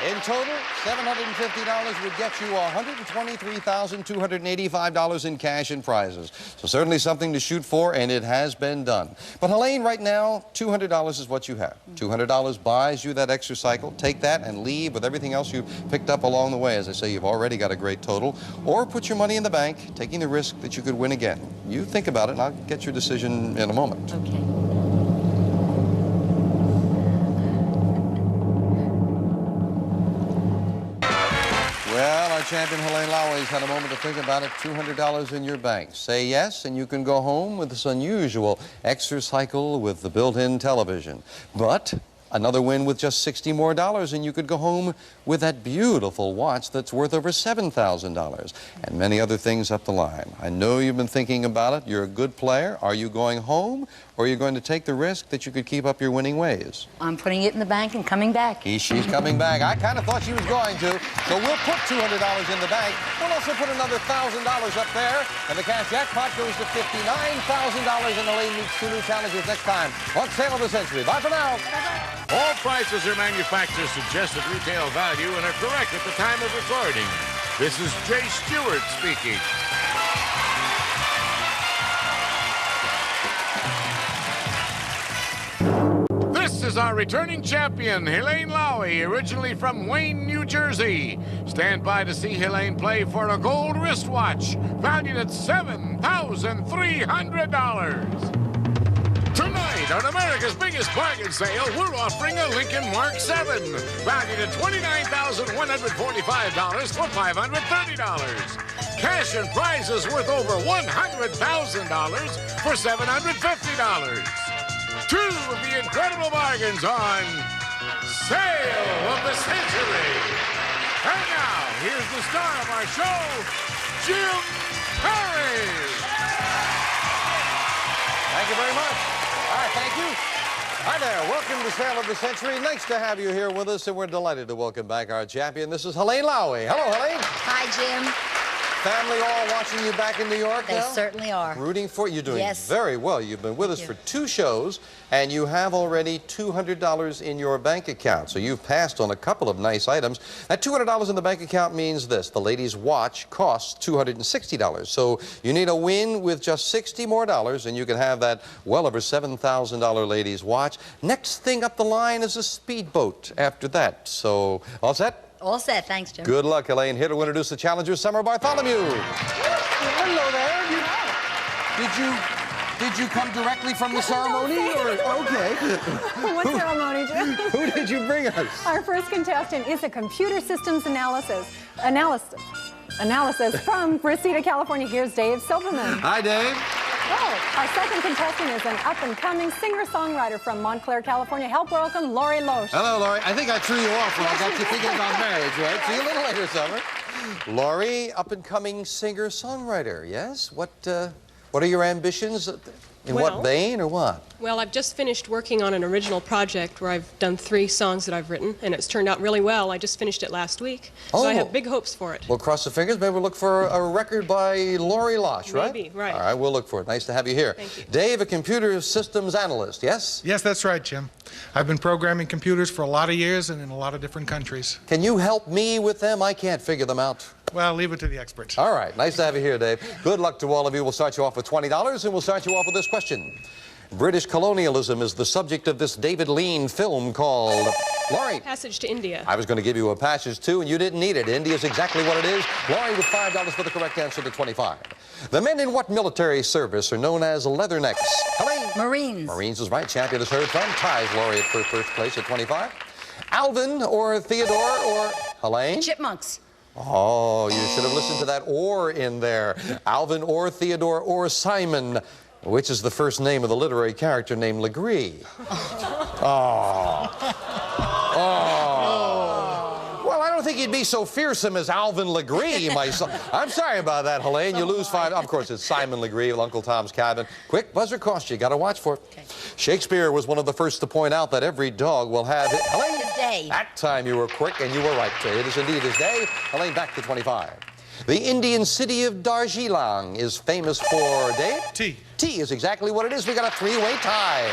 In total, $750 would get you $123,285 in cash and prizes. So certainly something to shoot for, and it has been done. But Helene, right now, $200 is what you have. $200 buys you that extra cycle. Take that and leave with everything else you've picked up along the way. As I say, you've already got a great total. Or put your money in the bank, taking the risk that you could win again. You think about it, and I'll get your decision in a moment. Okay. Well, our champion Helene Lowry's had a moment to think about it. $200 in your bank. Say yes, and you can go home with this unusual exercycle with the built-in television. But another win with just $60 more, and you could go home with that beautiful watch that's worth over $7,000, and many other things up the line. I know you've been thinking about it. You're a good player. Are you going home, or are you going to take the risk that you could keep up your winning ways? I'm putting it in the bank and coming back. She's coming back. I kind of thought she was going to. So we'll put $200 in the bank. We'll also put another $1,000 up there, and the cash jackpot goes to $59,000, and Helene meets two new challengers next time on Sale of the Century. Bye for now. Bye-bye. All prices are manufacturer's suggested retail value and are correct at the time of recording. This is Jay Stewart speaking. This is our returning champion, Helene Lowry, originally from Wayne, New Jersey. Stand by to see Helene play for a gold wristwatch valued at $7,300. Tonight, on America's biggest bargain sale, we're offering a Lincoln Mark 7, valued at $29,145 for $530. Cash and prizes worth over $100,000 for $750. Two of the incredible bargains on Sale of the Century. And now, here's the star of our show, Jim Perry. Thank you very much. All right, thank you. Hi there. Welcome to Sale of the Century. Nice to have you here with us, and we're delighted to welcome back our champion. This is Helene Lowry. Hello, Helene. Hi, Jim. Family all watching you back in New York They now? certainly are. Rooting for you. You're doing Yes. very well. You've been with us you. for 2 shows, and you have already $200 in your bank account. So you've passed on a couple of nice items. That $200 in the bank account means this. The lady's watch costs $260. So you need a win with just $60 more, and you can have that well over $7,000 lady's watch. Next thing up the line is a speedboat after that. So all set? All set. Thanks, Jim. Good luck, Helene. Here to introduce the challenger, Summer Bartholomew. Hello there. Did you come directly from the ceremony? Okay. What ceremony, Jim? Who did you bring us? Our first contestant is a computer systems analysis from Reseda, California. Here's Dave Silverman. Hi, Dave. Oh, our second contestant is an up-and-coming singer-songwriter from Montclair, California. Help welcome Lori Loesch. Hello, Lori. I think I threw you off when I got you thinking about marriage, right? See you a little later, Summer. Lori, up-and-coming singer-songwriter, yes? What are your ambitions? In what vein or what? Well, I've just finished working on an original project where I've done 3 songs that I've written, and it's turned out really well. I just finished it last week, so I have big hopes for it. We'll cross the fingers. Maybe we'll look for a record by Lori Loesch, right? Maybe, right. All right, we'll look for it. Nice to have you here. Thank you. Dave, a computer systems analyst, yes? Yes, that's right, Jim. I've been programming computers for a lot of years and in a lot of different countries. Can you help me with them? I can't figure them out. Well, leave it to the experts. All right, nice to have you here, Dave. Good luck to all of you. We'll start you off with $20, and we'll start you off with this question. British colonialism is the subject of this David Lean film called... Lori. Passage to India. I was going to give you a passage, too, and you didn't need it. India's exactly what it is. Lori with $5 for the correct answer to 25. The men in what military service are known as leathernecks? Helene. Marines. Marines is right. Champion is heard from. Ties Lori at first place at 25. Alvin or Theodore or Helene? Chipmunks. Oh, you should have listened to that or in there. Alvin or Theodore or Simon, which is the first name of the literary character named Legree. Oh. Well, I don't think he'd be so fearsome as Alvin Legree, my son. I'm sorry about that, Helene. You lose 5. Of course, it's Simon Legree of Uncle Tom's Cabin. Quick buzzer cost you. Got to watch for it. Okay. Shakespeare was one of the first to point out that every dog will have... Helene? His day. day. That time you were quick and you were right. It is indeed his day. Elaine, back to 25. The Indian city of Darjeeling is famous for, Dave? Tea. Tea is exactly what it is. We got a three-way tie.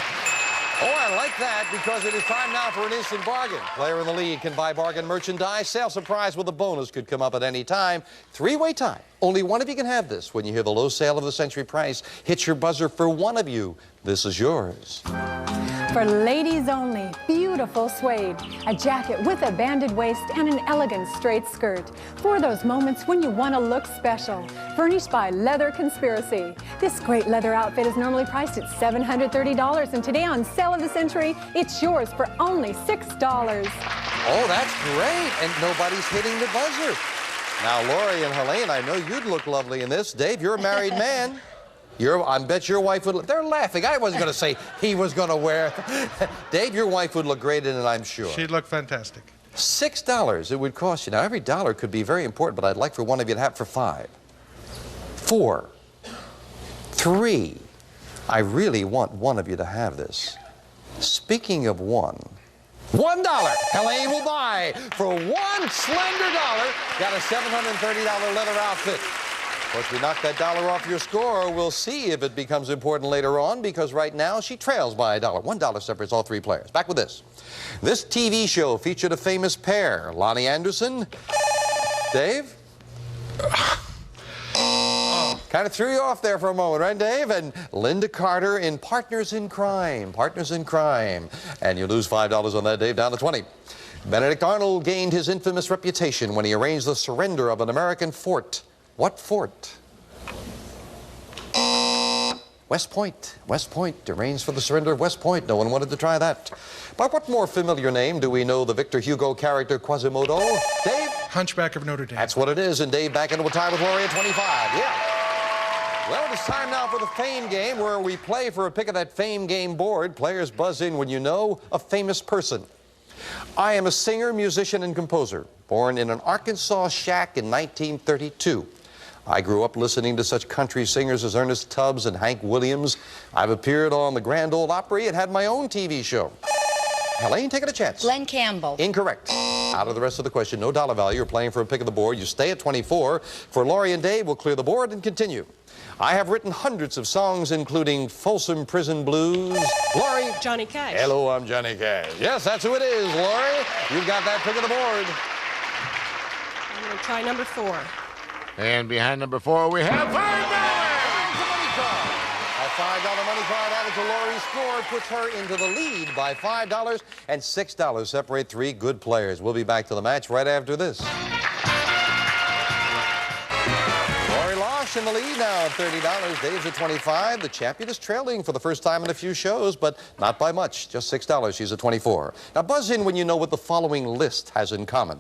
Oh, I like that because it is time now for an instant bargain. Player in the lead can buy bargain merchandise. Sale surprise with a bonus could come up at any time. Three-way tie. Only one of you can have this. When you hear the low sale of the century price, hit your buzzer for one of you. This is yours. For ladies only, beautiful suede, a jacket with a banded waist and an elegant straight skirt. For those moments when you want to look special. Furnished by Leather Conspiracy. This great leather outfit is normally priced at $730, and today on Sale of the Century, it's yours for only $6. Oh, that's great, and nobody's hitting the buzzer. Now, Lori and Helene, I know you'd look lovely in this. Dave, you're a married man. I bet your wife would. They're laughing. I wasn't going to say he was going to wear it. Dave, your wife would look great in it, I'm sure. She'd look fantastic. $6 it would cost you. Now, every dollar could be very important, but I'd like for one of you to have it for 5, 4, 3. I really want one of you to have this. Speaking of $1, Helene will buy for one slender dollar. Got a $730 leather outfit. Once we knock that dollar off your score, we'll see if it becomes important later on, because right now she trails by a dollar. $1 separates all three players. Back with this. This TV show featured a famous pair, Lonnie Anderson. Dave? Kind of threw you off there for a moment, right, Dave? And Linda Carter in Partners in Crime. Partners in Crime. And you lose $5 on that, Dave, down to 20. Benedict Arnold gained his infamous reputation when he arranged the surrender of an American fort. What fort? West Point. West Point arranged for the surrender of West Point. No one wanted to try that. By what more familiar name do we know the Victor Hugo character Quasimodo? Dave? Hunchback of Notre Dame. That's what it is. And Dave back into a tie with Lori at 25. Yeah. Well, it's time now for the Fame Game, where we play for a pick of that Fame Game board. Players buzz in when you know a famous person. I am a singer, musician, and composer, born in an Arkansas shack in 1932. I grew up listening to such country singers as Ernest Tubbs and Hank Williams. I've appeared on the Grand Ole Opry and had my own TV show. Helene, taking a chance. Glenn Campbell. Incorrect. Out of the rest of the question, no dollar value. You're playing for a pick of the board. You stay at 24. For Lori and Dave, we'll clear the board and continue. I have written hundreds of songs, including Folsom Prison Blues. Lori? Johnny Cash. Hello, I'm Johnny Cash. Yes, that's who it is, Lori. You've got that pick of the board. I'm going to try number 4. And behind number 4, we have $5. A $5 money card added to Lori's score puts her into the lead by $5, and $6 separate three good players. We'll be back to the match right after this. Lori Losh in the lead now at $30. Dave's at 25. The champion is trailing for the first time in a few shows, but not by much. Just $6. She's at 24. Now buzz in when you know what the following list has in common.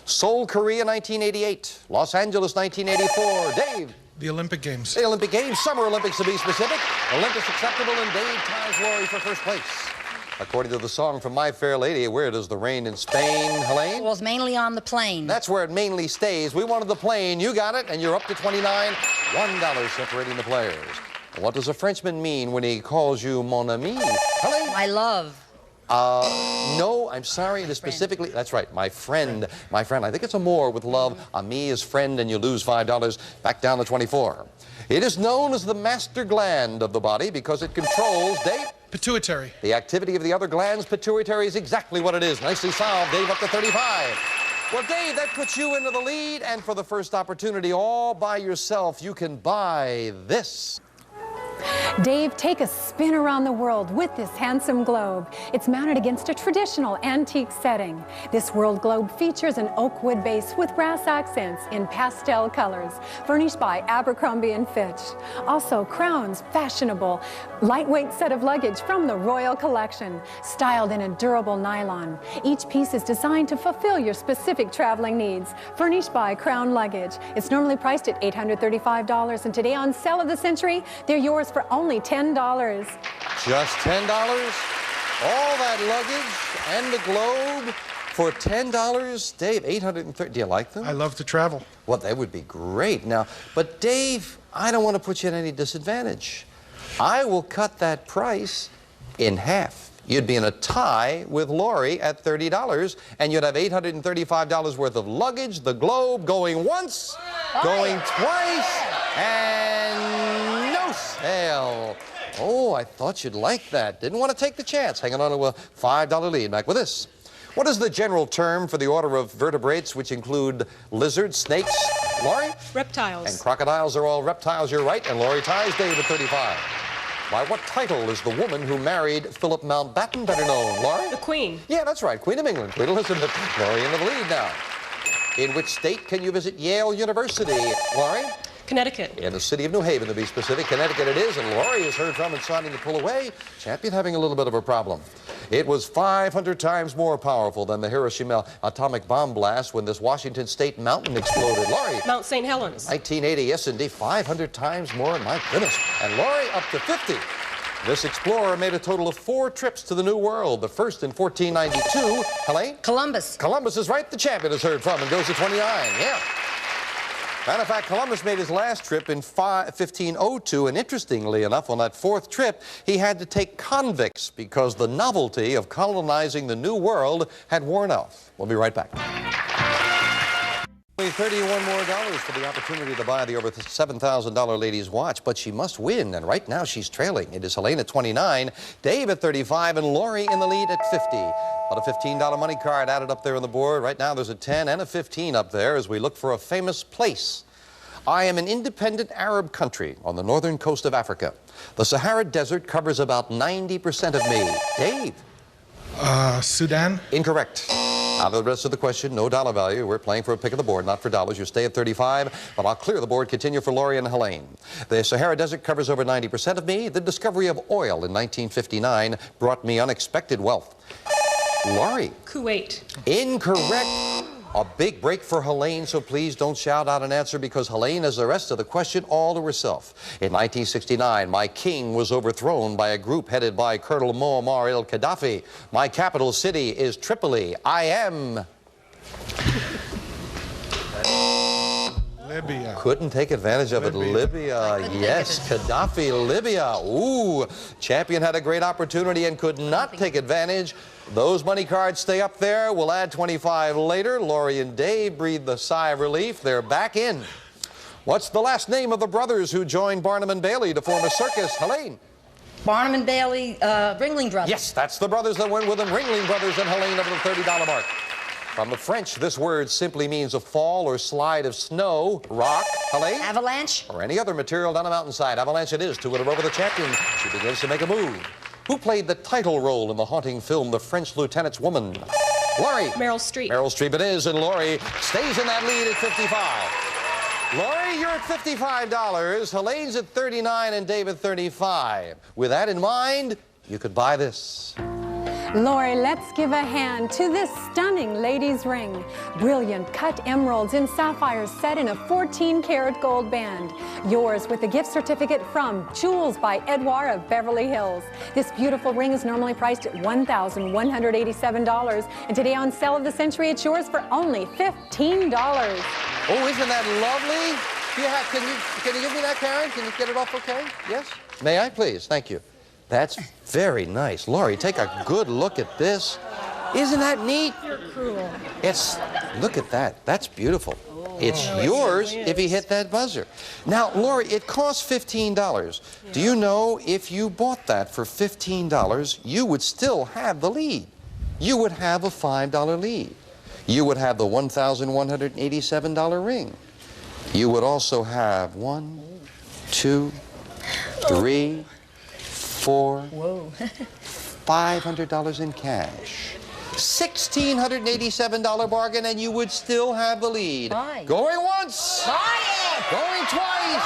Seoul, Korea, 1988. Los Angeles, 1984. Dave? The Olympic Games. The Olympic Games, Summer Olympics to be specific. Olympics acceptable, and Dave ties Lori for first place. According to the song from My Fair Lady, where does the rain in Spain, Helene? Well, it's mainly on the plane. That's where it mainly stays. We wanted the plane. You got it, and you're up to 29. $1 separating the players. What does a Frenchman mean when he calls you mon ami? Helene? My love. No, I'm sorry. It is specifically, that's right, my friend. My friend. I think it's amour with love. Ami is friend, and you lose $5. Back down to 24. It is known as the master gland of the body because it controls, Dave? Pituitary. The activity of the other glands. Pituitary is exactly what it is. Nicely solved. Dave up to 35. Well, Dave, that puts you into the lead, and for the first opportunity all by yourself, you can buy this. Dave, take a spin around the world with this handsome globe. It's mounted against a traditional antique setting. This world globe features an oak wood base with brass accents in pastel colors, furnished by Abercrombie & Fitch. Also, Crown's fashionable, lightweight set of luggage from the Royal Collection, styled in a durable nylon. Each piece is designed to fulfill your specific traveling needs, furnished by Crown Luggage. It's normally priced at $835, and today on Sale of the Century, they're yours for only $10. Just $10? All that luggage and the globe for $10? Dave, $830. Do you like them? I love to travel. Well, that would be great. Now, but Dave, I don't want to put you at any disadvantage. I will cut that price in half. You'd be in a tie with Lori at $30, and you'd have $835 worth of luggage, the globe, going once, going twice, and no sale. Oh, I thought you'd like that. Didn't want to take the chance. Hanging on to a $5 lead. Back with this. What is the general term for the order of vertebrates which include lizards, snakes, Lori? Reptiles. And crocodiles are all reptiles, you're right, and Lori ties Dave at 35. By what title is the woman who married Philip Mountbatten better known, Lori? The Queen. Yeah, that's right, Queen of England, Queen Elizabeth. Lori in the lead now. In which state can you visit Yale University, Lori? Connecticut. In the city of New Haven, to be specific. Connecticut it is, and Lori is heard from and starting to pull away. Champion having a little bit of a problem. It was 500 times more powerful than the Hiroshima atomic bomb blast when this Washington State mountain exploded. Lori. Mount St. Helens. 1980, yes indeed, 500 times more, my goodness. And Lori up to 50. This explorer made a total of 4 trips to the New World. The first in 1492. Helene? Columbus. Columbus is right. The champion is heard from and goes to 29. Yeah. Matter of fact, Columbus made his last trip in 1502, and interestingly enough, on that 4th trip, he had to take convicts because the novelty of colonizing the New World had worn off. We'll be right back. $31 more for the opportunity to buy the over $7,000 lady's watch, but she must win, and right now she's trailing. It is Helene at 29, Dave at 35, and Lori in the lead at 50. About a $15 money card added up there on the board. Right now there's a 10 and a 15 up there as we look for a famous place. I am an independent Arab country on the northern coast of Africa. The Sahara Desert covers about 90% of me. Dave? Sudan? Incorrect. Out of the rest of the question, no dollar value. We're playing for a pick of the board, not for dollars. You stay at 35, but I'll clear the board. Continue for Lori and Helene. The Sahara Desert covers over 90% of me. The discovery of oil in 1959 brought me unexpected wealth. Lori. Kuwait. Incorrect. A big break for Helene, so please don't shout out an answer because Helene has the rest of the question all to herself. In 1969, my king was overthrown by a group headed by Colonel Muammar al-Gaddafi. My capital city is Tripoli. I am... Libya. Couldn't take advantage of it. Libya. Yes, Gaddafi, Libya. Ooh, champion had a great opportunity and could not take advantage. Those money cards stay up there. We'll add 25 later. Lori and Dave breathe the sigh of relief. They're back in. What's the last name of the brothers who joined Barnum and Bailey to form a circus? Helene. Barnum and Bailey, Ringling Brothers. Yes, that's the brothers that went with them. Ringling Brothers and Helene over the $30 mark. From the French, this word simply means a fall or slide of snow, rock, Helene? Avalanche. Or any other material down a mountainside. Avalanche it is. 2-1 over the champion. She begins to make a move. Who played the title role in the haunting film The French Lieutenant's Woman? Lori. Meryl Streep. Meryl Streep it is, and Lori stays in that lead at 55. Lori, you're at $55. Helene's at 39 and Dave at 35. With that in mind, you could buy this. Lori, let's give a hand to this stunning lady's ring. Brilliant cut emeralds and sapphires set in a 14-karat gold band. Yours with a gift certificate from Jewels by Edouard of Beverly Hills. This beautiful ring is normally priced at $1,187, and today on Sale of the Century, it's yours for only $15. Oh, isn't that lovely? Yeah, can you give me that, Karen? Can you get it off okay? Yes? May I, please? Thank you. That's very nice. Lori, take a good look at this. Isn't that neat? You're cruel. Look at that. That's beautiful. It's yours if you hit that buzzer. Now, Lori, it costs $15. Yeah. Do you know if you bought that for $15, you would still have the lead? You would have a $5 lead. You would have the $1,187 ring. You would also have 1, 2, 3, 4, $500 in cash. $1,687 bargain, and you would still have the lead. Buy. Going once. Buy it. Going twice.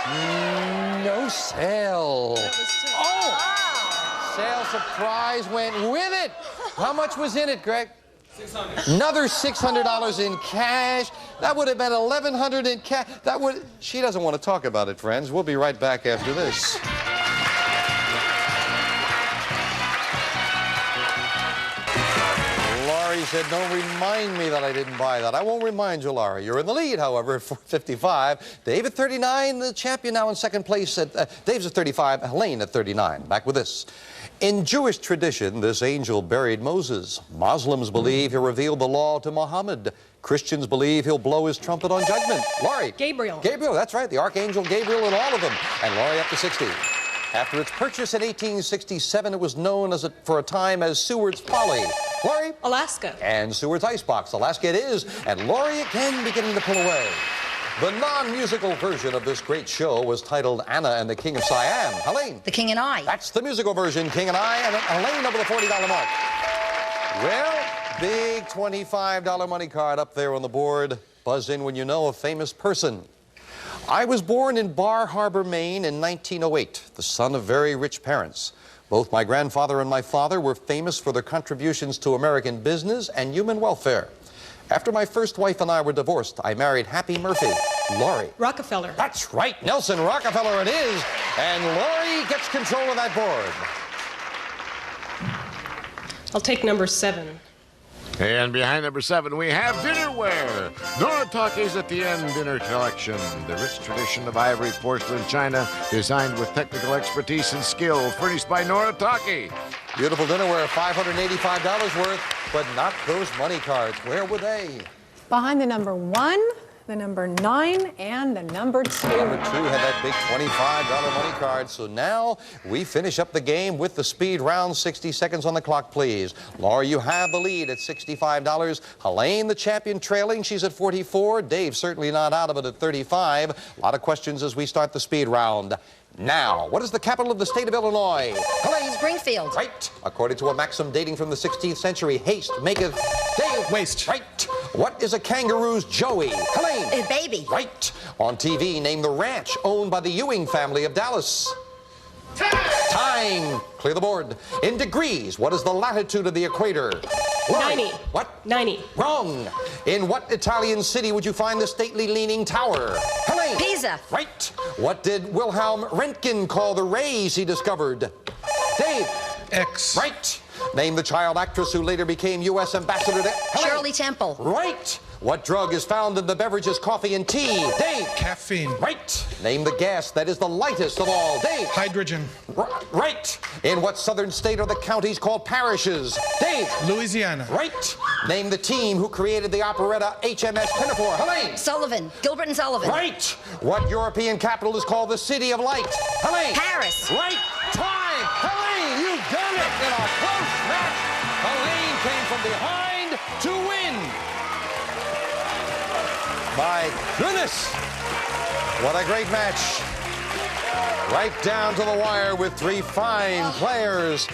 Buy it. No sale. Oh! Sale surprise went with it. How much was in it, Greg? $600. Another $600 in cash. That would have been $1,100 in cash. She doesn't want to talk about it, friends. We'll be right back after this. said, don't remind me that I didn't buy that. I won't remind you, Laura. You're in the lead, however, at 455. Dave at 39, the champion now in second place. Dave's at 35, Helene at 39. Back with this. In Jewish tradition, this angel buried Moses. Muslims believe he revealed the law to Muhammad. Christians believe he'll blow his trumpet on judgment. Laurie. Gabriel. Gabriel, that's right. The Archangel Gabriel and all of them. And Laurie up to 60. After its purchase in 1867, it was known for a time as Seward's Folly. Laurie? Alaska. And Seward's Icebox. Alaska it is. And Laurie again beginning to pull away. The non-musical version of this great show was titled Anna and the King of Siam. Helene. The King and I. That's the musical version, King and I, and Helene over the $40 mark. Well, big $25 money card up there on the board. Buzz in when you know a famous person. I was born in Bar Harbor, Maine in 1908, the son of very rich parents. Both my grandfather and my father were famous for their contributions to American business and human welfare. After my first wife and I were divorced, I married Happy Murphy. Laurie. Rockefeller. That's right, Nelson Rockefeller it is. And Laurie gets control of that board. I'll take number 7. And behind number 7, we have dinnerware. Noritake's at the end dinner collection. The rich tradition of ivory, porcelain, china, designed with technical expertise and skill, furnished by Noritake. Beautiful dinnerware, $585 worth, but not those money cards. Where were they? Behind the number 1, the number 9, and the number 2. Number 2 had that big $25 money card. So now we finish up the game with the speed round. 60 seconds on the clock, please. Laura, you have the lead at $65. Helene, the champion, trailing. She's at 44. Dave certainly not out of it at 35. A lot of questions as we start the speed round. Now, what is the capital of the state of Illinois? Helene. Springfield. Right. According to a maxim dating from the 16th century, haste maketh Dave. Waste. Right. What is a kangaroo's joey? Helene. A baby. Right. On TV, name the ranch owned by the Ewing family of Dallas. Time. Clear the board. In degrees, what is the latitude of the equator? 90. What? 90. Wrong. In what Italian city would you find the stately leaning tower? Helene. Pisa. Right. What did Wilhelm Röntgen call the rays he discovered? Dave. X. Right. Name the child actress who later became U.S. ambassador to Helene. Shirley Temple. Right. What drug is found in the beverages coffee and tea? Dave. Caffeine. Right. Name the gas that is the lightest of all. Dave. Hydrogen. Right. In what southern state are the counties called parishes? Dave. Louisiana. Right. Name the team who created the operetta HMS Pinafore. Helene. Sullivan. Gilbert and Sullivan. Right. What European capital is called the City of Light? Helene. Paris. Right. Time. Helene, you've done it in a close match. Helene came from behind to win. My goodness. What a great match. Right down to the wire with 3 fine players.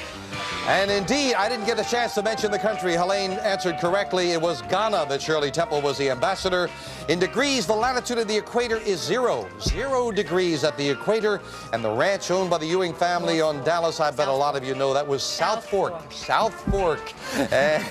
And indeed, I didn't get a chance to mention the country. Helene answered correctly. It was Ghana that Shirley Temple was the ambassador. In degrees, the latitude of the equator is 0. 0 degrees at the equator. And the ranch owned by the Ewing family on Dallas, I bet a lot of you know, that was South Fork. South Fork. And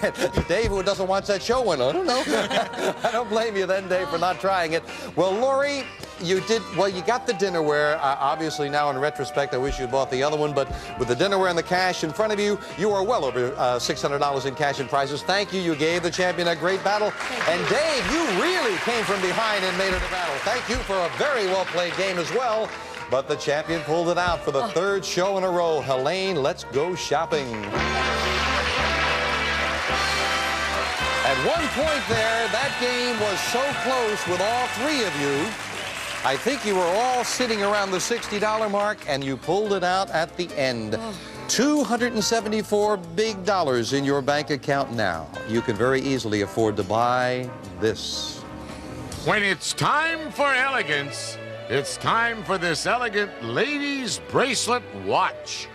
Dave, who doesn't watch that show, went, I don't know. I don't blame you then, Dave, for not trying it. Well, Laurie, you did, well, you got the dinnerware. Obviously, now in retrospect, I wish you'd bought the other one, but with the dinnerware and the cash in front of you, you are well over $600 in cash and prizes. Thank you. You gave the champion a great battle. And Dave, you really came from behind and made it a battle. Thank you for a very well-played game as well. But the champion pulled it out for the 3rd show in a row. Helene, let's go shopping. At one point there, that game was so close with all 3 of you. I think you were all sitting around the $60 mark, and you pulled it out at the end. $274 big dollars in your bank account now. You can very easily afford to buy this. When it's time for elegance, it's time for this elegant ladies' bracelet watch.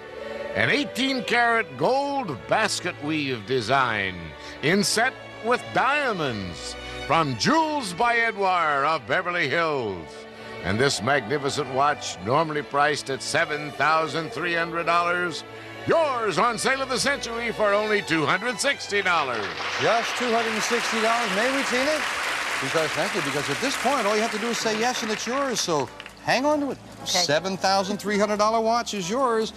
An 18-karat gold basket weave design inset with diamonds from Jewels by Edouard of Beverly Hills. And this magnificent watch, normally priced at $7,300, yours on sale of the century for only $260. Just $260. May we, Tina? Because, thank you, because at this point, all you have to do is say yes and it's yours, so hang on to it. Okay. $7,300 watch is yours.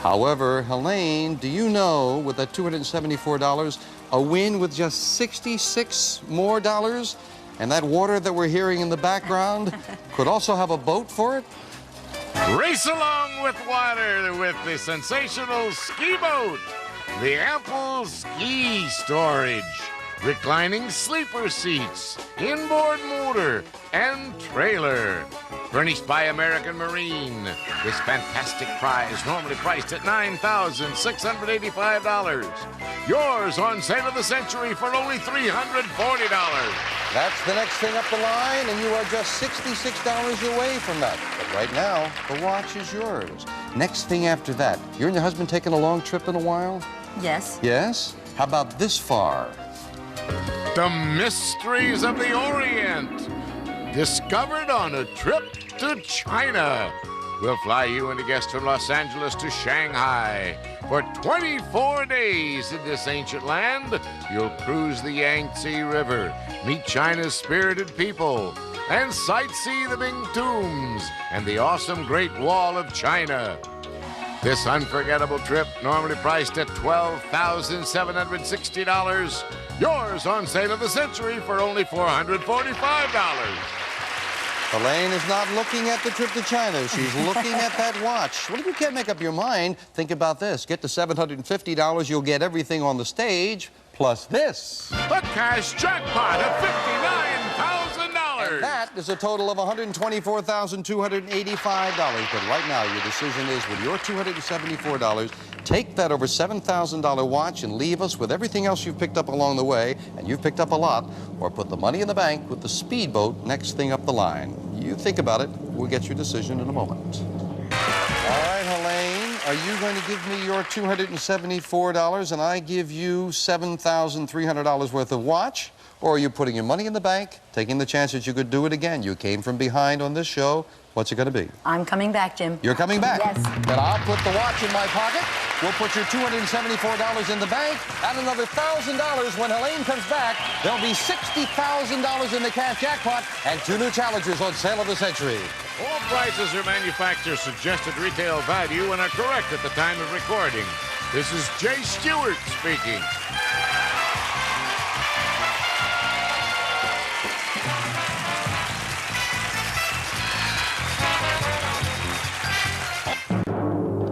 However, Helene, do you know, with that $274, a win with just $66 more. And that water that we're hearing in the background could also have a boat for it. Race along with water with the sensational ski boat. The ample ski storage. Reclining sleeper seats, inboard motor, and trailer. Furnished by American Marine. This fantastic prize, normally priced at $9,685. Yours on sale of the century for only $340. That's the next thing up the line, and you are just $66 away from that. But right now, the watch is yours. Next thing after that, you and your husband taking a long trip in a while? Yes. Yes? How about this far? The mysteries of the Orient, discovered on a trip to China. We'll fly you and a guest from Los Angeles to Shanghai. For 24 days in this ancient land, you'll cruise the Yangtze River, meet China's spirited people, and sightsee the Ming tombs and the awesome Great Wall of China. This unforgettable trip, normally priced at $12,760, yours on sale of the century for only $445. Elaine is not looking at the trip to China. She's looking at that watch. Well, if you can't make up your mind, think about this. Get to $750, you'll get everything on the stage, plus this. A cash jackpot of $59,000. And that is a total of $124,285. But right now, your decision is, with your $274, take that over $7,000 watch and leave us with everything else you've picked up along the way, and you've picked up a lot, or put the money in the bank with the speedboat next thing up the line. You think about it. We'll get your decision in a moment. All right, Helene, are you going to give me your $274 and I give you $7,300 worth of watch? Or are you putting your money in the bank, taking the chance that you could do it again? You came from behind on this show. What's it going to be? I'm coming back, Jim. You're coming back? Yes. Then I'll put the watch in my pocket. We'll put your $274 in the bank. Add another $1,000 when Helene comes back. There'll be $60,000 in the cash jackpot and 2 new challengers on sale of the century. All prices are manufacturer suggested retail value and are correct at the time of recording. This is Jay Stewart speaking.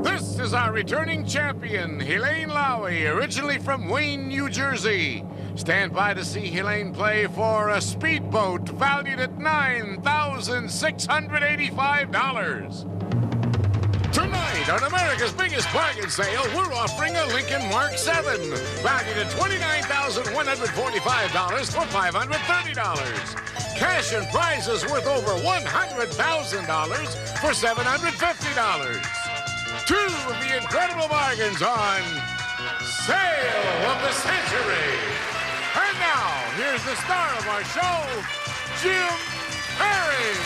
This is our returning champion, Helene Lowy, originally from Wayne, New Jersey. Stand by to see Helene play for a speedboat valued at $9,685. Tonight, on America's biggest bargain sale, we're offering a Lincoln Mark 7, valued at $29,145 for $530. Cash and prizes worth over $100,000 for $750. 2 of the incredible bargains on Sale of the Century. And now, here's the star of our show, Jim Perry.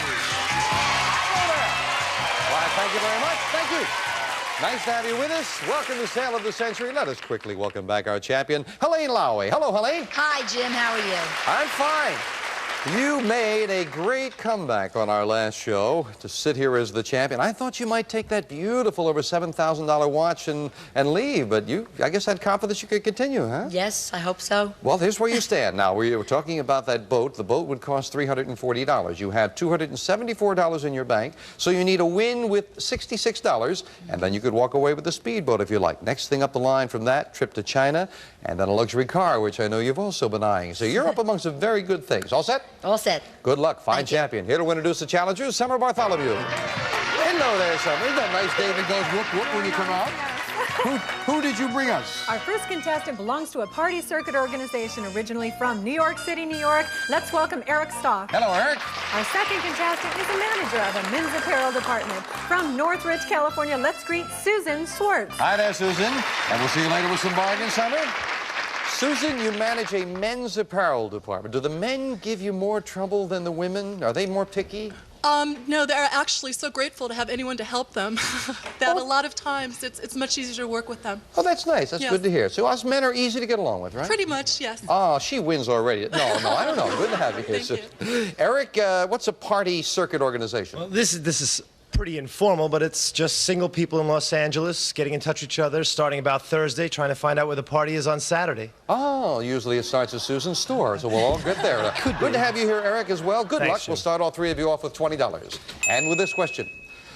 Why, thank you very much. Thank you. Nice to have you with us. Welcome to Sale of the Century. Let us quickly welcome back our champion, Helene Lowy. Hello, Helene. Hi, Jim. How are you? I'm fine. You made a great comeback on our last show to sit here as the champion. I thought you might take that beautiful over $7,000 watch and leave, but you, I guess, had confidence you could continue, huh? Yes, I hope so. Well, here's where you stand. Now, we were talking about that boat. The boat would cost $340. You have $274 in your bank, so you need a win with $66, and then you could walk away with the speedboat if you like. Next thing up the line from that, trip to China, and then a luxury car, which I know you've also been eyeing. So you're up among some very good things. All set? All set. Good luck. Fine champion. Here to introduce the challengers, Summer Bartholomew. Hello there, Summer. Isn't that nice? David goes whoop whoop when you come out. Who did you bring us? Our first contestant belongs to a party circuit organization originally from New York City, New York. Let's welcome Eric Stock. Hello, Eric. Our second contestant is a manager of a men's apparel department from Northridge, California. Let's greet Susan Swartz. Hi there, Susan. And we'll see you later with some bargains, Summer. Susan, you manage a men's apparel department. Do the men give you more trouble than the women? Are they more picky? No, they're actually so grateful to have anyone to help them that a lot of times it's much easier to work with them. Oh, that's nice. That's Yes. good to hear. So us men are easy to get along with, right? Pretty much, yes. Oh, she wins already. No, I don't know. Good to have you here. Thank Eric, what's a party circuit organization? Well, this is pretty informal, but it's just single people in Los Angeles getting in touch with each other, starting about Thursday, trying to find out where the party is on Saturday. Oh, usually it starts at Susan's store, so we'll all get there. Good to have you here, Eric, as well. Good luck. Jim. We'll start all three of you off with $20. And with this question.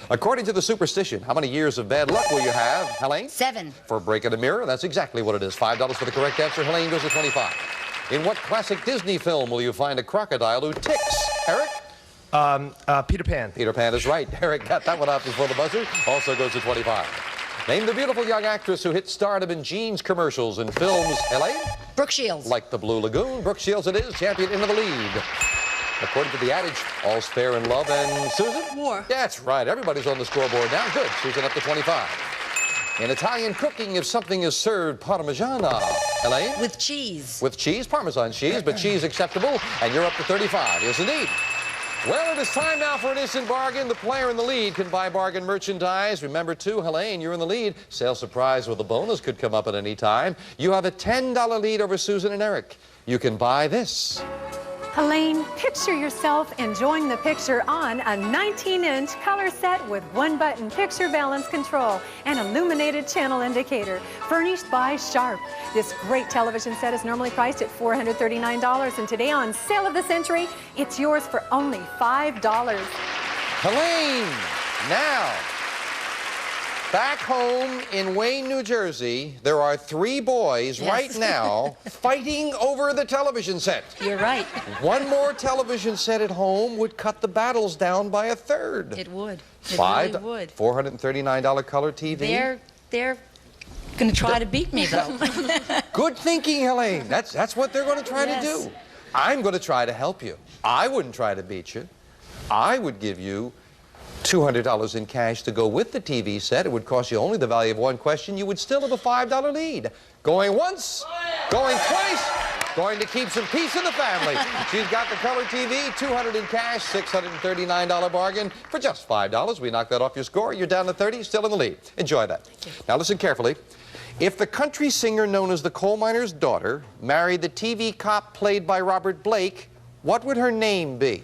According to the superstition, how many years of bad luck will you have, Helene? 7. For breaking a mirror, that's exactly what it is. $5 for the correct answer. Helene goes to 25. In what classic Disney film will you find a crocodile who ticks? Eric? Peter Pan. Peter Pan is right. Eric got that one out before the buzzer. Also goes to 25. Name the beautiful young actress who hit stardom in jeans commercials and films. Helene? Brooke Shields. Like the Blue Lagoon, Brooke Shields it is, champion into the lead. According to the adage, all's fair in love, and Susan? War. Yeah, that's right. Everybody's on the scoreboard now. Good. Susan up to 25. In Italian cooking, if something is served Parmigiana, Helene? With cheese. With cheese, Parmesan cheese, but cheese acceptable, and you're up to 35. Yes, indeed. Well, it is time now for an instant bargain. The player in the lead can buy bargain merchandise. Remember, too, Helene, you're in the lead. Sale surprise with a bonus could come up at any time. You have a $10 lead over Susan and Eric. You can buy this. Helene, picture yourself enjoying the picture on a 19-inch color set with one-button picture balance control and illuminated channel indicator, furnished by Sharp. This great television set is normally priced at $439, and today on Sale of the Century, it's yours for only $5. Helene, now, back home in Wayne, New Jersey, there are 3 boys right now fighting over the television set. You're right. One more television set at home would cut the battles down by a third. It would. It Five, really would. $439 color TV. They're going to try to beat me, though. Good thinking, Helene. That's what they're going to try to do. I'm going to try to help you. I wouldn't try to beat you. I would give you $200 in cash to go with the TV set. It would cost you only the value of one question. You would still have a $5 lead. Going once, going twice, going to keep some peace in the family. She's got the color TV, $200 in cash, $639 bargain for just $5. We knock that off your score. You're down to 30, still in the lead. Enjoy that. Now listen carefully. If the country singer known as the coal miner's daughter married the TV cop played by Robert Blake, what would her name be?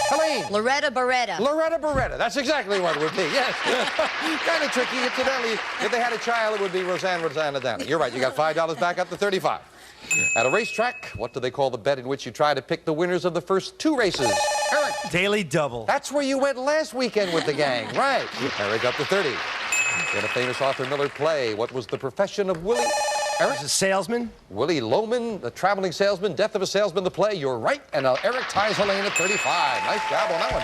Helene. Loretta Beretta. Loretta Beretta. That's exactly what it would be, yes. Kind of tricky. Incidentally, if they had a child, it would be Rosanna Downer. You're right. You got $5 back up to 35. At a racetrack, what do they call the bet in which you try to pick the winners of the first 2 races? Eric. Daily double. That's where you went last weekend with the gang. Right. Eric up to 30. In a famous Arthur Miller play, what was the profession of Willie? Eric? A salesman. Willie Loman, the traveling salesman, death of a salesman, the play. You're right. And now Eric ties Helene at 35. Nice job on that one.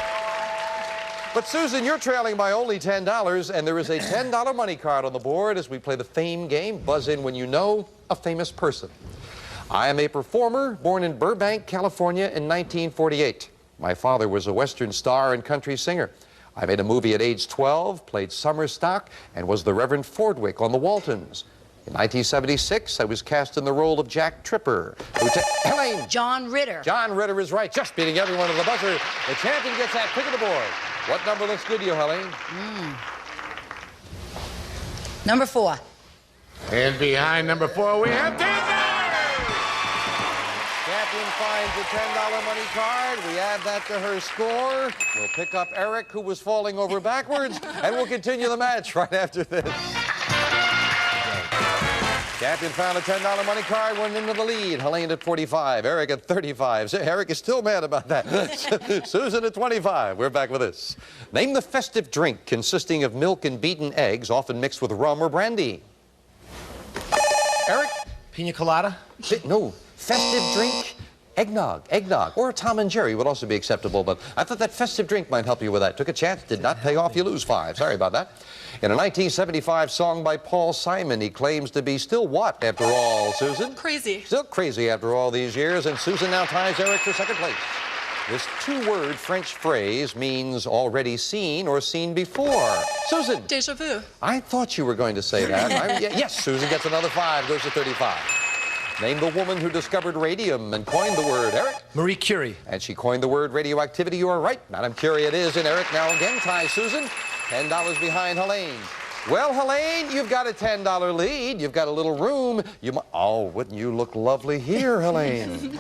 But Susan, you're trailing by only $10, and there is a $10 money card on the board as we play the fame game. Buzz in when you know a famous person. I am a performer born in Burbank, California in 1948. My father was a Western star and country singer. I made a movie at age 12, played summer stock, and was the Reverend Fordwick on the Waltons. In 1976, I was cast in the role of Jack Tripper. Helene. John Ritter. John Ritter is right, just beating everyone to the buzzer. The champion gets that pick of the board. What number looks good to you, Helene? Number 4. And behind number 4, we have $10. Champion finds a $10 money card. We add that to her score. We'll pick up Eric, who was falling over backwards, and we'll continue the match right after this. Champion found a $10 money card, went into the lead. Helene at 45, Eric at 35. So Eric is still mad about that. Susan at 25. We're back with this. Name the festive drink consisting of milk and beaten eggs, often mixed with rum or brandy. Eric? Pina colada. No, festive drink. Eggnog, or a Tom and Jerry would also be acceptable, but I thought that festive drink might help you with that. Took a chance, did not pay off, you lose 5. Sorry about that. In a 1975 song by Paul Simon, he claims to be still what, after all, Susan? Crazy. Still crazy after all these years, and Susan now ties Eric for second place. This 2-word French phrase means already seen or seen before. Susan. Deja vu. I thought you were going to say that. Yes, Susan gets another 5, goes to 35. Name the woman who discovered radium and coined the word, Eric. Marie Curie. And she coined the word radioactivity. You are right. Madame Curie it is. And Eric now again ties Susan. $10 behind Helene. Well, Helene, you've got a $10 lead. You've got a little room. Oh, wouldn't you look lovely here, Helene?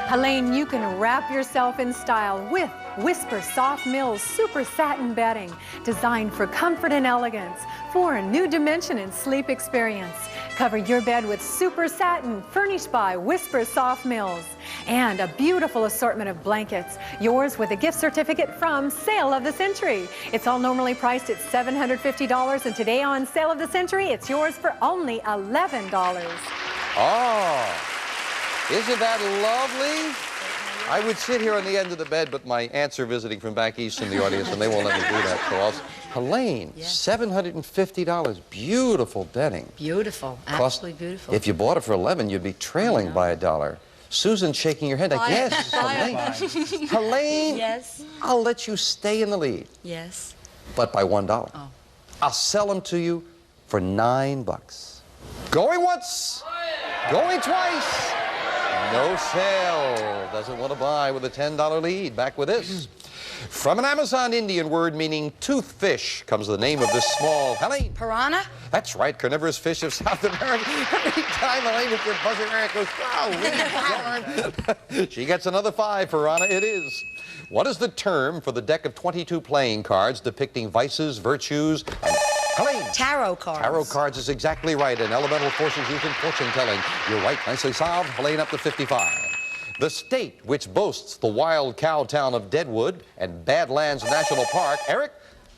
Helene, you can wrap yourself in style with Whisper Soft Mill's super satin bedding, designed for comfort and elegance, for a new dimension in sleep experience. Cover your bed with super satin, furnished by Whisper Soft Mills. And a beautiful assortment of blankets, yours with a gift certificate from Sale of the Century. It's all normally priced at $750, and today on Sale of the Century, it's yours for only $11. Oh, isn't that lovely? I would sit here on the end of the bed, but my aunts are visiting from back east in the audience, and they won't let me do that. So Helene, $750, beautiful bedding. Beautiful, absolutely beautiful. If you bought it for $11, you'd be trailing by $1. Susan's shaking her head like, yes, Helene. Helene, yes. I'll let you stay in the lead. Yes. But by $1. Oh. I'll sell them to you for $9. Going once, going twice. No sale. Doesn't want to buy with a $10 lead. Back with this. From an Amazon Indian word meaning toothfish comes the name of this small Helene. Piranha? That's right, carnivorous fish of South America. Every time Helene with your buzzer Eric goes, oh, she gets another 5. Piranha it is. What is the term for the deck of 22 playing cards depicting vices, virtues, and Helene? Tarot cards. Tarot cards is exactly right, and elemental forces used in fortune telling. You're right, nicely solved. Helene up to 55. The state which boasts the wild cow town of Deadwood and Badlands National Park, Eric?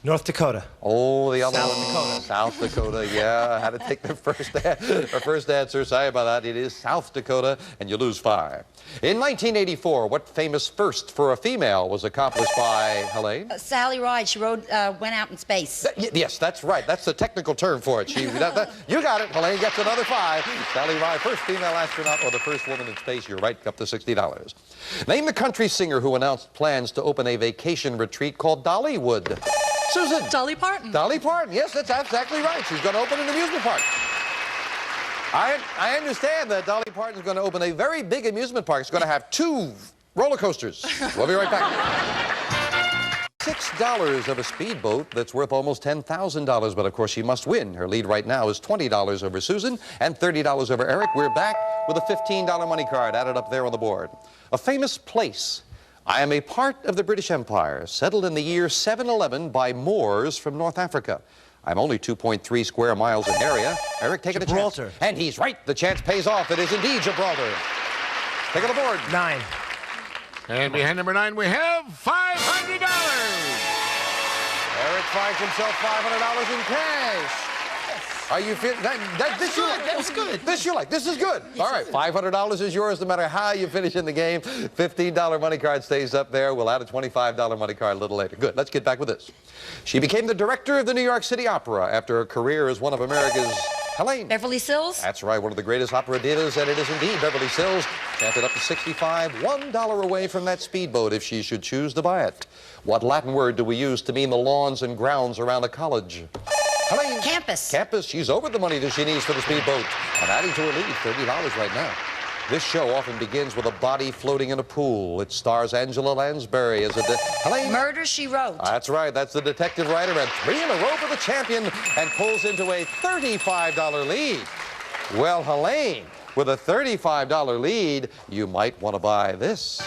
North Dakota. Oh, the other South one. Dakota. South Dakota, yeah. I had to take the first answer. Sorry about that. It is South Dakota, and you lose 5. In 1984, what famous first for a female was accomplished by Helene? Sally Ride. She went out in space. Yes, that's right. That's the technical term for it. You got it. Helene gets another 5. Sally Ride, first female astronaut or the first woman in space. You're right, up to $60. Name the country singer who announced plans to open a vacation retreat called Dollywood. Susan. Dolly Parton. Dolly Parton. Yes, that's exactly right. She's going to open an amusement park. I understand that Dolly Parton's going to open a very big amusement park. It's going to have 2 roller coasters. We'll be right back. $6 of a speedboat that's worth almost $10,000, but of course she must win. Her lead right now is $20 over Susan and $30 over Eric. We're back with a $15 money card added up there on the board. A famous place. I am a part of the British Empire, settled in the year 711 by Moors from North Africa. I'm only 2.3 square miles in area. Eric, take it a chance. Gibraltar. And he's right. The chance pays off. It is indeed Gibraltar. Take it on the board. 9. And behind number 9, we have $500. Eric finds himself $500 in cash. Are you feeling this? You like? That's good. This you like? This is good. All right, $500 is yours no matter how you finish in the game. $15 money card stays up there. We'll add a $25 money card a little later. Good. Let's get back with this. She became the director of the New York City Opera after her career as one of America's Helene. Beverly Sills? That's right, one of the greatest opera divas, and it is indeed Beverly Sills. Chanted up to 65, $1 away from that speedboat if she should choose to buy it. What Latin word do we use to mean the lawns and grounds around a college? Helene. Campus. Campus. She's over the money that she needs for the speedboat. And adding to her lead, $30 right now. This show often begins with a body floating in a pool. It stars Angela Lansbury as a Helene. Murder, She Wrote. That's right. That's the detective writer. And 3 in a row for the champion and pulls into a $35 lead. Well, Helene, with a $35 lead, you might want to buy this.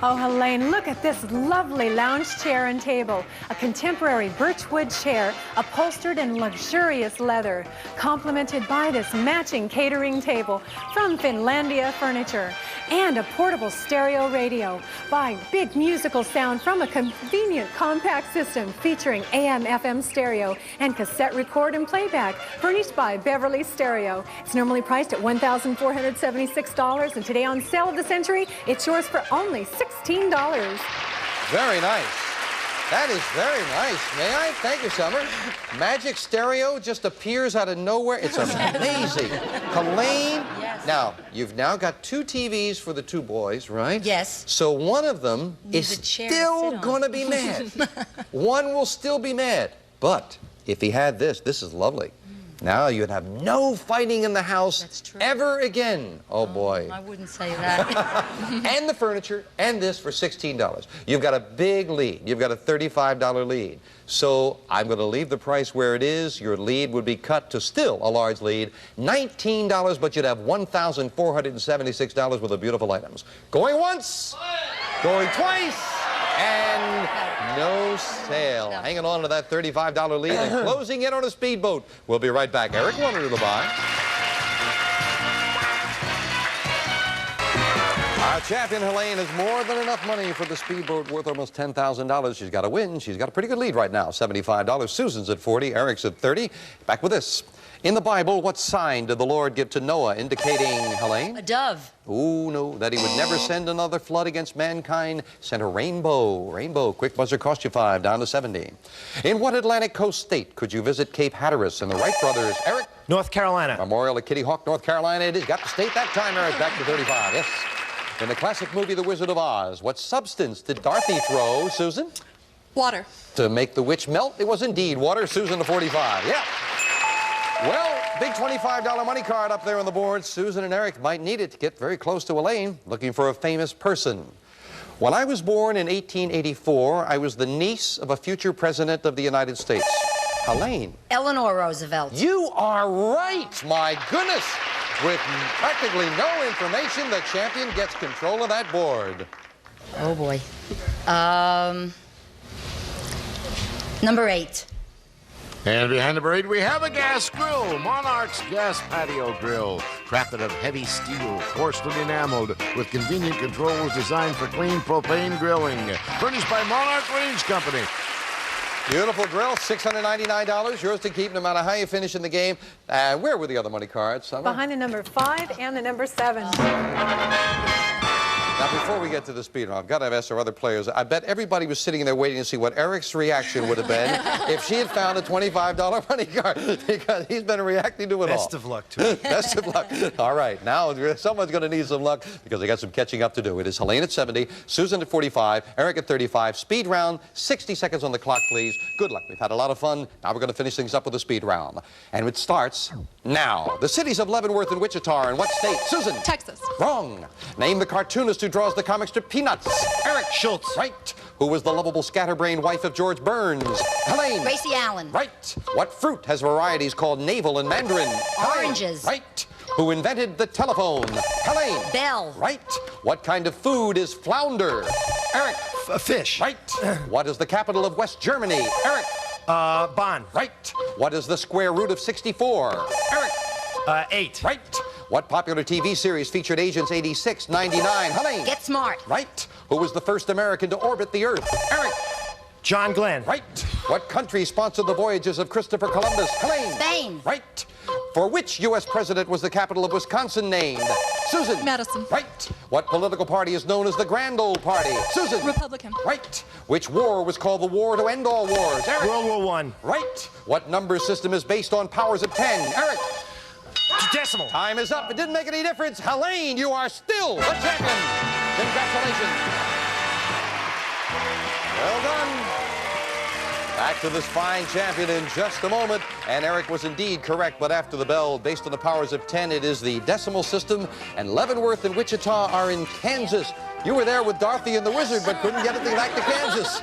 Oh, Helene, look at this lovely lounge chair and table. A contemporary birchwood chair, upholstered in luxurious leather, complemented by this matching catering table from Finlandia Furniture, and a portable stereo radio by Big Musical Sound from a convenient compact system featuring AM/FM stereo and cassette record and playback, furnished by Beverly Stereo. It's normally priced at $1,476, and today on Sale of the Century, it's yours for only $16. Very nice. That is very nice. May I? Thank you, Summer. Magic stereo just appears out of nowhere. It's amazing. Helene, yes. Now, you've now got 2 TVs for the 2 boys, right? Yes. So one of them Needs is a chair to still sit on. going to be mad. One will still be mad. But if he had this is lovely. Now you'd have no fighting in the house That's true. ever again. Oh, boy. I wouldn't say that. And the furniture, and this for $16. You've got a big lead. You've got a $35 lead. So I'm going to leave the price where it is. Your lead would be cut to still a large lead, $19, but you'd have $1,476 worth of beautiful items. Going once, going twice, and no sale. No. Hanging on to that $35 lead and closing in on a speedboat. We'll be right back. Eric wanted to buy. Our champion, Helene, has more than enough money for the speedboat worth almost $10,000. She's got to win. She's got a pretty good lead right now, $75. Susan's at 40, Eric's at 30. Back with this. In the Bible, what sign did the Lord give to Noah, indicating, Helene? A dove. Oh, no, that he would never send another flood against mankind. Sent a rainbow. Rainbow. Quick buzzer cost you 5, down to 70. In what Atlantic coast state could you visit Cape Hatteras and the Wright brothers? Eric? North Carolina. Memorial at Kitty Hawk, North Carolina it is. Got the state that time, Eric. Back to 35, yes. In the classic movie The Wizard of Oz, what substance did Dorothy throw, Susan? Water. To make the witch melt? It was indeed water. Susan to 45, yeah. Well, big $25 money card up there on the board. Susan and Eric might need it to get very close to Elaine, looking for a famous person. When I was born in 1884, I was the niece of a future president of the United States. Helene. Eleanor Roosevelt. You are right, my goodness. With practically no information, the champion gets control of that board. Oh, boy. Number 8. And behind number 8, we have a gas grill, Monarch's Gas Patio Grill. Crafted of heavy steel, porcelain enameled, with convenient controls designed for clean propane grilling. Furnished by Monarch Range Company. Beautiful grill, $699. Yours to keep no matter how you finish in the game. Where were the other money cards? Somewhere? Behind the number 5 and the number 7. Now, before we get to the speed round, I've got to ask our other players. I bet everybody was sitting there waiting to see what Eric's reaction would have been if she had found a $25 money card, because he's been reacting to it all. Best of luck to it. Best of luck. All right, now someone's going to need some luck because they got some catching up to do. It is Helene at 70, Susan at 45, Eric at 35. Speed round, 60 seconds on the clock, please. Good luck. We've had a lot of fun. Now we're going to finish things up with a speed round. And it starts now. The cities of Leavenworth and Wichita are in what state? Susan. Texas. Wrong. Name the cartoonist who draws the comic strip Peanuts. Eric. Schultz. Right. Who was the lovable scatterbrained wife of George Burns? Helene. Gracie Allen. Right. What fruit has varieties called navel and mandarin? Helene. Oranges. Right. Who invented the telephone? Helene. Bell. Right. What kind of food is flounder? Eric. Fish. Right. What is the capital of West Germany? Eric. Bonn. Right. What is the square root of 64? Eric. 8. Right. What popular TV series featured Agents 86, 99? Helene. Get Smart. Right. Who was the first American to orbit the Earth? Eric. John Glenn. Right. What country sponsored the voyages of Christopher Columbus? Helene. Spain. Right. For which U.S. president was the capital of Wisconsin named? Susan. Madison. Right. What political party is known as the Grand Old Party? Susan. Republican. Right. Which war was called the War to End All Wars? Eric. World War I. Right. What number system is based on powers of 10? Eric. Decimal. Time is up. It didn't make any difference. Helene, you are still the champion. Congratulations. Well done. Back to this fine champion in just a moment. And Eric was indeed correct, but after the bell, based on the powers of 10, it is the decimal system. And Leavenworth and Wichita are in Kansas. You were there with Dorothy and the Wizard, but couldn't get anything back to Kansas.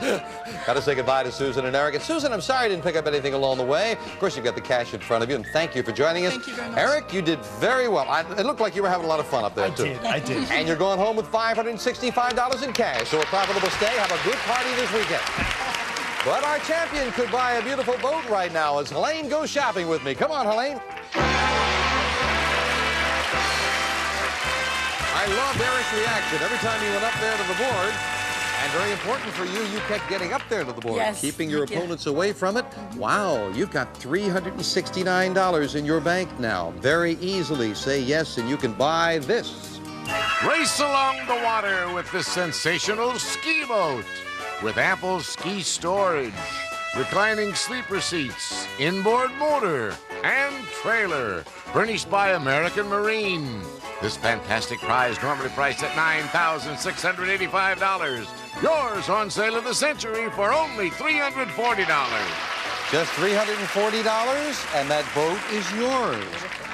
Got to say goodbye to Susan and Eric. And Susan, I'm sorry I didn't pick up anything along the way. Of course, you've got the cash in front of you, and thank you for joining us. Thank you very much. Eric, you did very well. It looked like you were having a lot of fun up there, too. I did. And you're going home with $565 in cash, so a profitable stay. Have a good party this weekend. But our champion could buy a beautiful boat right now as Helene goes shopping with me. Come on, Helene. I loved Eric's reaction every time he went up there to the board. And very important for you, you kept getting up there to the board, Yes, keeping your thank you. opponents away from it. Wow, you've got $369 in your bank now. Very easily say yes, and you can buy this. Race along the water with this sensational ski boat. With ample ski storage, reclining sleeper seats, inboard motor, and trailer. Furnished by American Marine. This fantastic prize normally priced at $9,685. Yours on sale of the century for only $340. Just $340, and that boat is yours.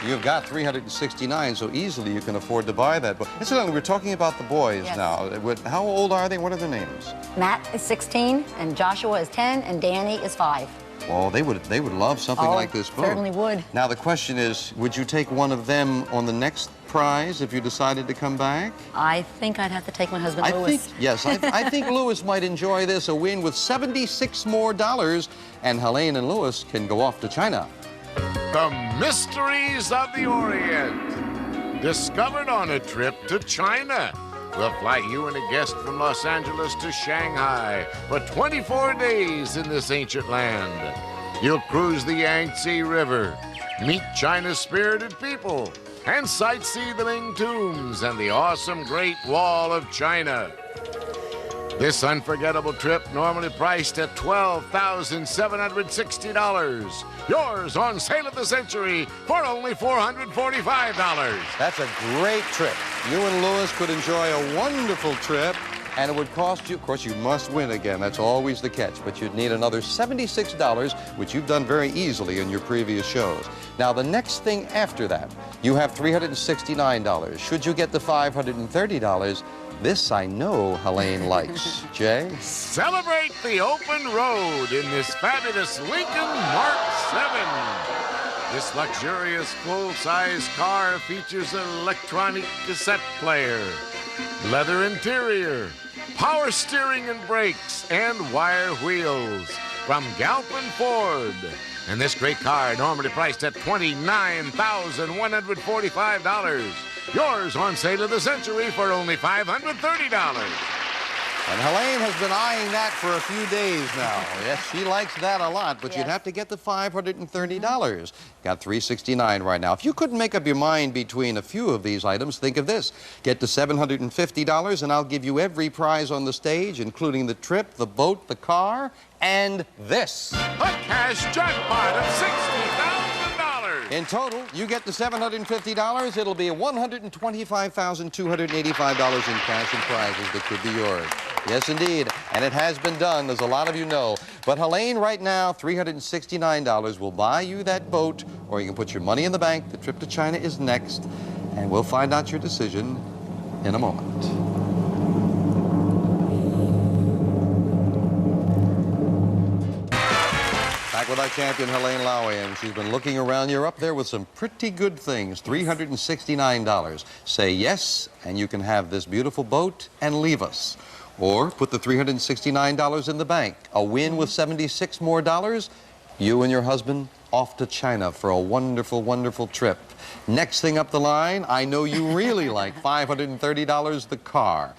You've got $369, so easily you can afford to buy that boat. Incidentally, we're talking about the boys now. How old are they? What are their names? Matt is 16, and Joshua is 10, and Danny is 5. Well, they would love something like this boat. Certainly would. Now, the question is, would you take one of them on the next prize if you decided to come back? I think I'd have to take my husband, Louis. I think Louis might enjoy this, a win with $76 more, and Helene and Louis can go off to China. The mysteries of the Orient, discovered on a trip to China. We'll fly you and a guest from Los Angeles to Shanghai for 24 days in this ancient land. You'll cruise the Yangtze River, meet China's spirited people, and sightsee the Ming Tombs and the awesome Great Wall of China. This unforgettable trip, normally priced at $12,760. Yours on Sale of the Century for only $445. That's a great trip. You and Louis could enjoy a wonderful trip, and it would cost you, of course, you must win again. That's always the catch, but you'd need another $76, which you've done very easily in your previous shows. Now, the next thing after that, you have $369. Should you get the $530, this I know Helene likes. Jay? Celebrate the open road in this fabulous Lincoln Mark 7. This luxurious full-size car features an electronic cassette player, leather interior, power steering and brakes, and wire wheels from Galpin Ford. And this great car, normally priced at $29,145. Yours on Sale of the Century for only $530. And Helene has been eyeing that for a few days now. Yes, she likes that a lot, but you'd have to get the $530. Got $369 right now. If you couldn't make up your mind between a few of these items, think of this. Get to $750, and I'll give you every prize on the stage, including the trip, the boat, the car, and this. A cash jackpot of $60,000. In total, you get the $750. It'll be $125,285 in cash and prizes that could be yours. Yes, indeed. And it has been done, as a lot of you know. But Helene, right now, $369 will buy you that boat, or you can put your money in the bank. The trip to China is next, and we'll find out your decision in a moment. Back with our champion, Helene Lowy, and she's been looking around. You're up there with some pretty good things, $369. Say yes, and you can have this beautiful boat and leave us. Or put the $369 in the bank. A win with $76 more, you and your husband off to China for a wonderful, wonderful trip. Next thing up the line, I know you really like $530, the car.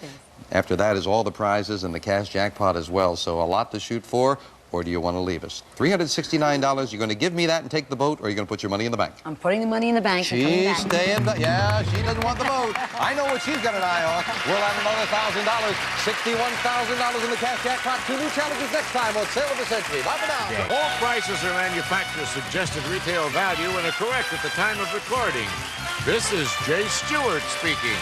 After that is all the prizes and the cash jackpot as well, so a lot to shoot for. Or do you want to leave us? $369, you're going to give me that and take the boat, or you're going to put your money in the bank? I'm putting the money in the bank. She's staying, yeah, she doesn't want the boat. I know what she's got an eye on. We'll add another $1,000, $61,000 in the cash jackpot. 2 new challenges next time on Sale of the Century. Bye for now. All prices are manufacturer's suggested retail value and are correct at the time of recording. This is Jay Stewart speaking.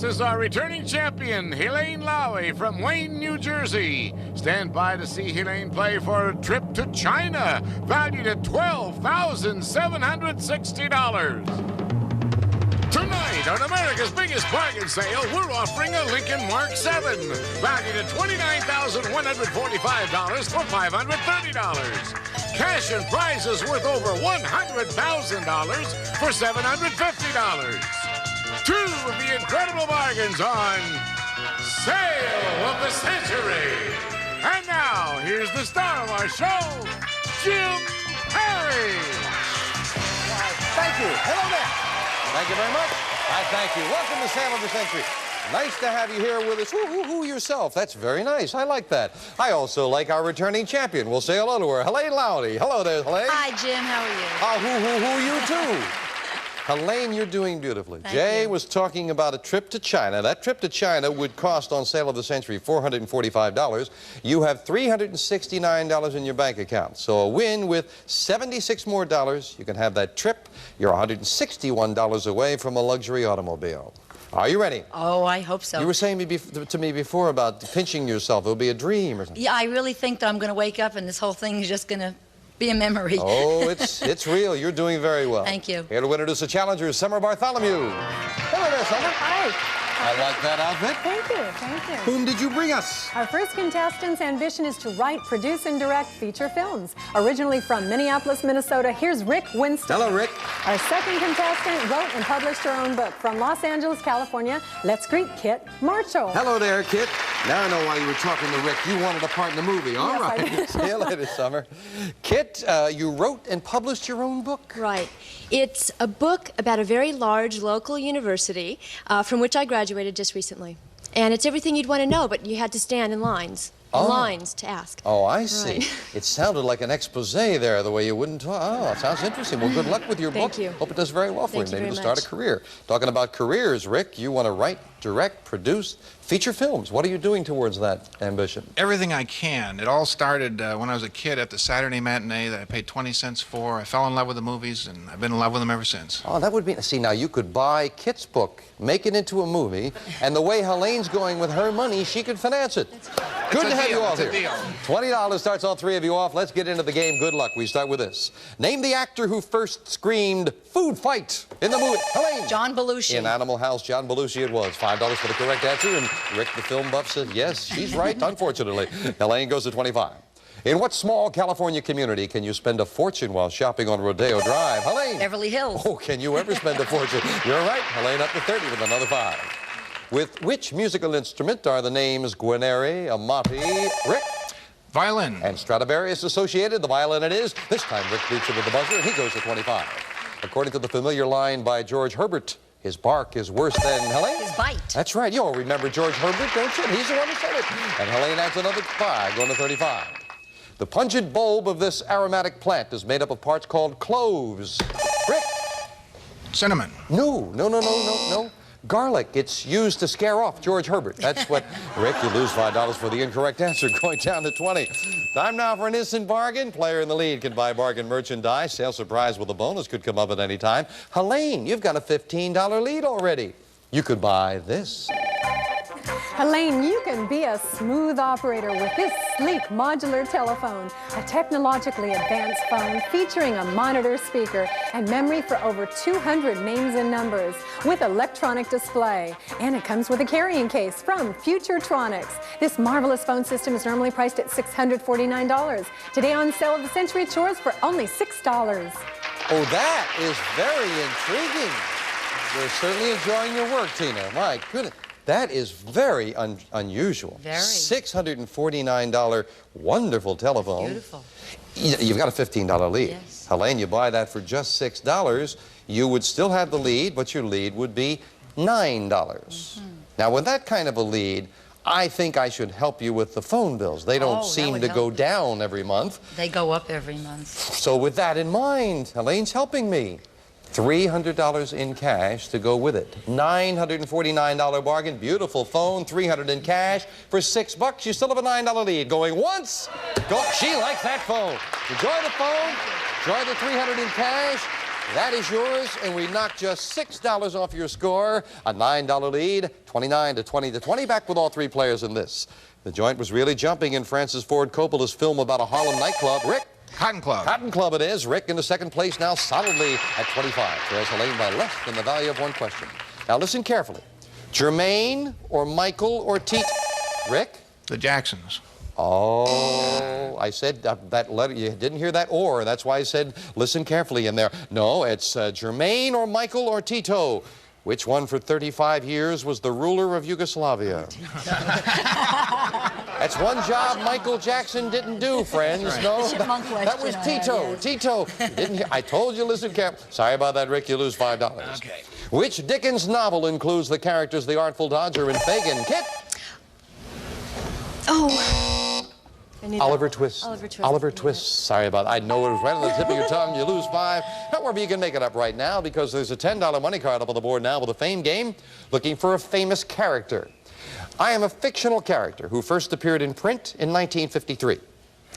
This is our returning champion, Helene Lowy from Wayne, New Jersey. Stand by to see Helene play for a trip to China, valued at $12,760. Tonight, on America's biggest bargain sale, we're offering a Lincoln Mark 7, valued at $29,145 for $530. Cash and prizes worth over $100,000 for $750. 2 of the incredible bargains on Sale of the Century. And now, here's the star of our show, Jim Perry. Thank you. Hello there. Thank you very much. I thank you. Welcome to Sale of the Century. Nice to have you here with us. Who yourself? That's very nice. I like that. I also like our returning champion. We'll say hello to her, Helene Lowy. Hello there, Helene. Hi, Jim. How are you? Who you too? Helene, you're doing beautifully. Thank Jay you. was talking about a trip to China. That trip to China would cost on sale of the century $445. You have $369 in your bank account. So a win with 76 more dollars. You can have that trip. You're $161 away from a luxury automobile. Are you ready? Oh, I hope so. You were saying to me before about pinching yourself. It'll be a dream or something. Yeah, I really think that I'm going to wake up and this whole thing is just going to be a memory. Oh, it's real. You're doing very well. Thank you. Here to introduce the challengers, Summer Bartholomew. Hello there, Summer. Hi. I like that outfit. Thank you, thank you. Whom did you bring us? Our first contestant's ambition is to write, produce, and direct feature films. Originally from Minneapolis, Minnesota, here's Rick Winston. Hello, Rick. Our second contestant wrote and published her own book. From Los Angeles, California, let's greet Kit Marshall. Hello there, Kit. Now I know why you were talking to Rick. You wanted a part in the movie. All Yes, I right. did. See you later, Summer. Kit, you wrote and published your own book? Right. It's a book about a very large local university from which I graduated just recently. And it's everything you'd want to know, but you had to stand in lines. Oh. Lines to ask. Oh, I see. Right. It sounded like an expose there, the way you wouldn't talk. Oh, it sounds interesting. Well, good luck with your book. Thank you. Hope it does very well for Thank you. you Maybe to very start a much. career. Talking about careers, Rick, you want to write, direct, produce feature films. What are you doing towards that ambition? Everything I can. It all started when I was a kid at the Saturday matinee that I paid 20 cents for. I fell in love with the movies, and I've been in love with them ever since. Oh, that would be... See, now you could buy Kit's book, make it into a movie, and the way Helene's going with her money, she could finance it. Good to have you all here. $20 starts all three of you off. Let's get into the game. Good luck. We start with this. Name the actor who first screamed "food fight" in the movie. Helene. John Belushi. In Animal House, John Belushi it was. $5 for the correct answer, and Rick the film buff said yes, she's right, unfortunately. Helene goes to 25. In what small California community can you spend a fortune while shopping on Rodeo Drive? Helene. Beverly Hills. Oh, can you ever spend a fortune? You're right. Helene up to 30 with another 5. With which musical instrument are the names Guarneri, Amati, Rick? Violin. And Stradivarius associated. The violin it is. This time Rick beats it with the buzzer, and he goes to 25. According to the familiar line by George Herbert, his bark is worse than Helene. His bite. That's right. You all remember George Herbert, don't you? He's the one who said it. And Helene adds another 5, going to 35. The pungent bulb of this aromatic plant is made up of parts called cloves. Rick? Cinnamon. No. Garlic. It's used to scare off George Herbert. That's what... Rick, you lose $5 for the incorrect answer, going down to 20. Time now for an instant bargain. Player in the lead can buy bargain merchandise. Sale surprise with a bonus could come up at any time. Helene, you've got a $15 lead already. You could buy this. Helene, you can be a smooth operator with this sleek modular telephone, a technologically advanced phone featuring a monitor speaker and memory for over 200 names and numbers with electronic display. And it comes with a carrying case from Futuretronics. This marvelous phone system is normally priced at $649. Today on sale of the century at yours for only $6. Oh, that is very intriguing. We're certainly enjoying your work, Tina. My goodness. That is very unusual. Very. $649 wonderful telephone. Beautiful. You've got a $15 lead. Yes. Helene, you buy that for just $6. You would still have the lead, but your lead would be $9. Now, with that kind of a lead, I think I should help you with the phone bills. They don't seem to go down every month. They go up every month. So with that in mind, Helene's helping me. $300 in cash to go with it. $949 bargain, beautiful phone, $300 in cash. For $6, you still have a $9 lead. Going once, she likes that phone. Enjoy the phone, enjoy the $300 in cash. That is yours, and we knocked just $6 off your score. A $9 lead, 29 to 20 to 20. Back with all three players in this. The joint was really jumping in Francis Ford Coppola's film about a Harlem nightclub. Rick? Cotton Club. Cotton Club it is. Rick into second place now solidly at 25. Trails Helene by less than the value of one question. Now listen carefully. Jermaine or Michael or Tito? Rick? The Jacksons. Oh, I said that letter. You didn't hear that or. That's why I said listen carefully in there. No, it's Jermaine or Michael or Tito. Which one for 35 years was the ruler of Yugoslavia? That's one job Michael Jackson didn't do, friends. Right. No, Chipmunk that was question Tito. I had, yes. Tito. You didn't hear, I told you, listen carefully. Sorry about that, Rick. You lose $5. Okay. Which Dickens novel includes the characters the Artful Dodger and Fagin? Kit? Oh. Oliver Twist. Oliver Twist. Oliver Twist. Sorry about that. I know it was right on the tip of your tongue. You lose 5. However, you can make it up right now because there's a $10 money card up on the board now with a fame game looking for a famous character. I am a fictional character who first appeared in print in 1953.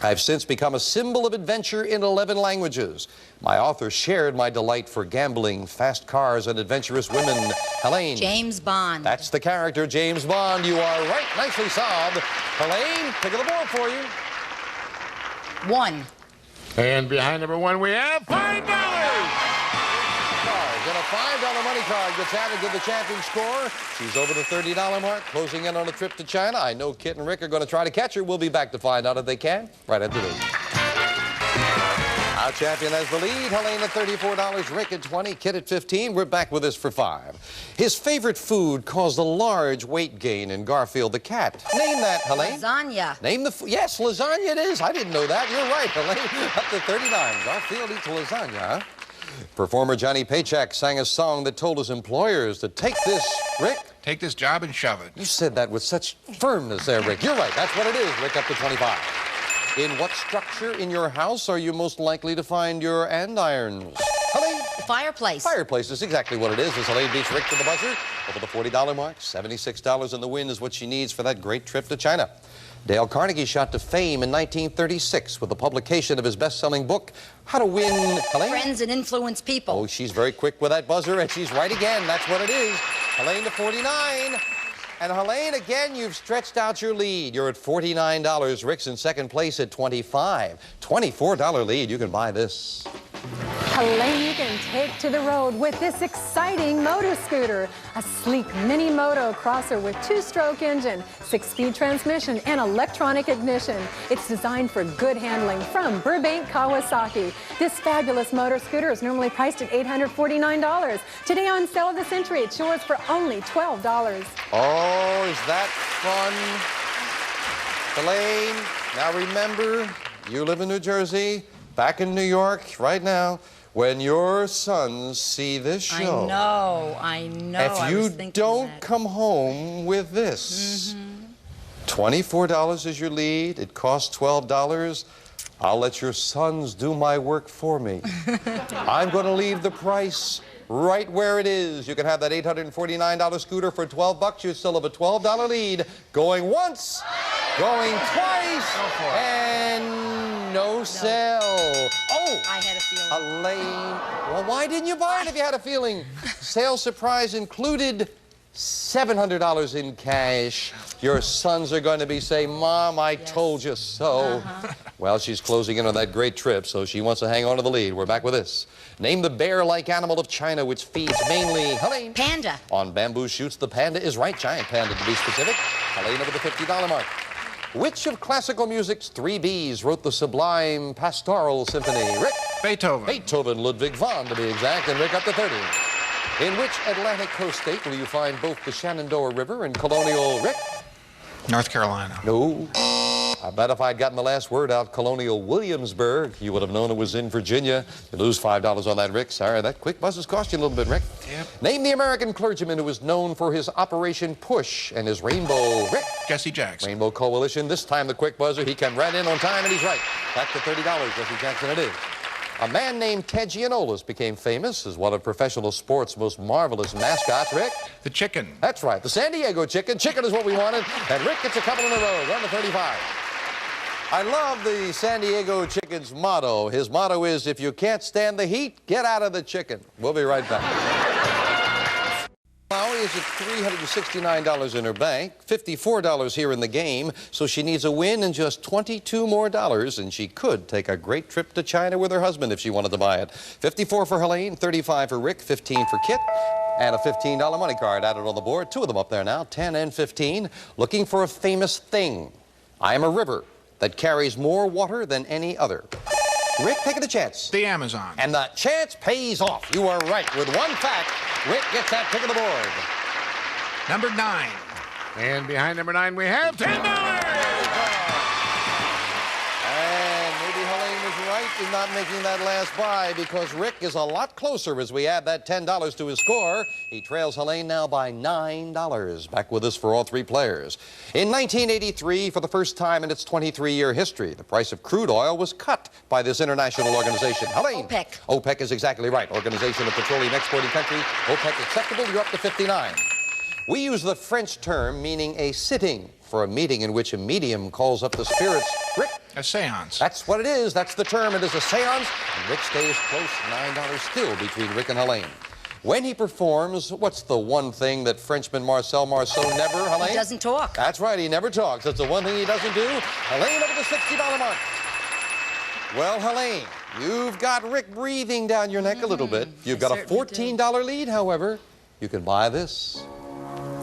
I've since become a symbol of adventure in 11 languages. My author shared my delight for gambling, fast cars, and adventurous women. Helene. James Bond. That's the character, James Bond. You are right. Nicely solved. Helene, pick of the board for you. 1. And behind number 1, we have $5. And a $5 money card gets added to the champion score. She's over the $30 mark, closing in on a trip to China. I know Kit and Rick are going to try to catch her. We'll be back to find out if they can right after this. Our champion has the lead. Helene at $34, Rick at $20, Kit at $15. We're back with this for 5. His favorite food caused a large weight gain in Garfield the cat. Name that, Helene. Lasagna. Name the yes, lasagna it is. I didn't know that. You're right, Helene. Up to 39. Garfield eats lasagna, huh? Performer Johnny Paycheck sang a song that told his employers to take this, Rick. Take this job and shove it. You said that with such firmness there, Rick. You're right. That's what it is, Rick, up to 25. In what structure in your house are you most likely to find your andirons? Helene? Fireplace. Fireplace is exactly what it is. As Helene beats Rick to the buzzer, over the $40 mark, $76 in the win is what she needs for that great trip to China. Dale Carnegie shot to fame in 1936 with the publication of his best-selling book, How to Win, Helene? Friends and Influence People. Oh, she's very quick with that buzzer, and she's right again. That's what it is. Helene to 49. And Helene, again, you've stretched out your lead. You're at $49. Rick's in second place at $25. $24 lead. You can buy this. Helene, you can take to the road with this exciting motor scooter. A sleek mini moto crosser with 2-stroke engine, 6-speed transmission, and electronic ignition. It's designed for good handling from Burbank Kawasaki. This fabulous motor scooter is normally priced at $849. Today on Sale of the Century, it's yours for only $12. Oh, is that fun? Helene, now remember, you live in New Jersey, back in New York right now. When your sons see this show, I know. if you don't come home with this, $24 is your lead. It costs $12. I'll let your sons do my work for me. I'm going to leave the price right where it is. You can have that $849 scooter for $12. You still have a $12 lead. Going once, going twice, and no sell. Oh, I had a feeling. Helene. Well, why didn't you buy it if you had a feeling? Sale surprise included $700 in cash. Your sons are going to be saying, Mom, I told you so. Well, she's closing in on that great trip, so she wants to hang on to the lead. We're back with this. Name the bear-like animal of China which feeds mainly, Helene. Panda. On bamboo shoots, the panda is right. Giant panda, to be specific. Helene over the $50 mark. Which of classical music's 3 Bs wrote the sublime Pastoral Symphony? Rick? Beethoven. Beethoven, Ludwig van, to be exact, and Rick up to 30. In which Atlantic coast state will you find both the Shenandoah River and Colonial, Rick? North Carolina. No. I bet if I'd gotten the last word out, Colonial Williamsburg, you would have known it was in Virginia. You lose $5 on that, Rick. Sorry, that quick buzz has cost you a little bit, Rick. Yep. Name the American clergyman who was known for his Operation Push and his Rainbow, Rick. Jesse Jackson. Rainbow Coalition. This time the quick buzzer. He came right in on time, and he's right. Back to $30, Jesse Jackson it is. A man named Ted Giannoulas became famous as one of professional sports' most marvelous mascots, Rick. The chicken. That's right, the San Diego chicken. Chicken is what we wanted, and Rick gets a couple in a row. Run to 35. I love the San Diego Chicken's motto. His motto is, if you can't stand the heat, get out of the chicken. We'll be right back. Maui is at $369 in her bank, $54 here in the game, so she needs a win and just $22 more, and she could take a great trip to China with her husband if she wanted to buy it. 54 for Helene, 35 for Rick, 15 for Kit, and a $15 money card added on the board. 2 of them up there now, 10 and 15. Looking for a famous thing. I am a river that carries more water than any other. Rick, taking a chance. The Amazon. And the chance pays off. You are right. With one fact, Rick gets that pick of the board. Number 9. And behind number 9, we have $10. And maybe Helene was right. is not making that last buy because Rick is a lot closer as we add that $10 to his score. He trails Helene now by $9. Back with us for all three players. In 1983, for the first time in its 23-year history, the price of crude oil was cut by this international organization. Helene. OPEC. OPEC is exactly right. Organization of Petroleum Exporting Countries. OPEC acceptable. You're up to 59. We use the French term meaning a sitting for a meeting in which a medium calls up the spirits. Rick? A seance. That's what it is. That's the term. It is a seance. And Rick stays close. $9 still between Rick and Helene. When he performs, what's the one thing that Frenchman Marcel Marceau never, Helene? He doesn't talk. That's right. He never talks. That's the one thing he doesn't do. Helene over the $60 mark. Well, Helene, you've got Rick breathing down your neck a little bit. You've got a $14 lead, however. You can buy this.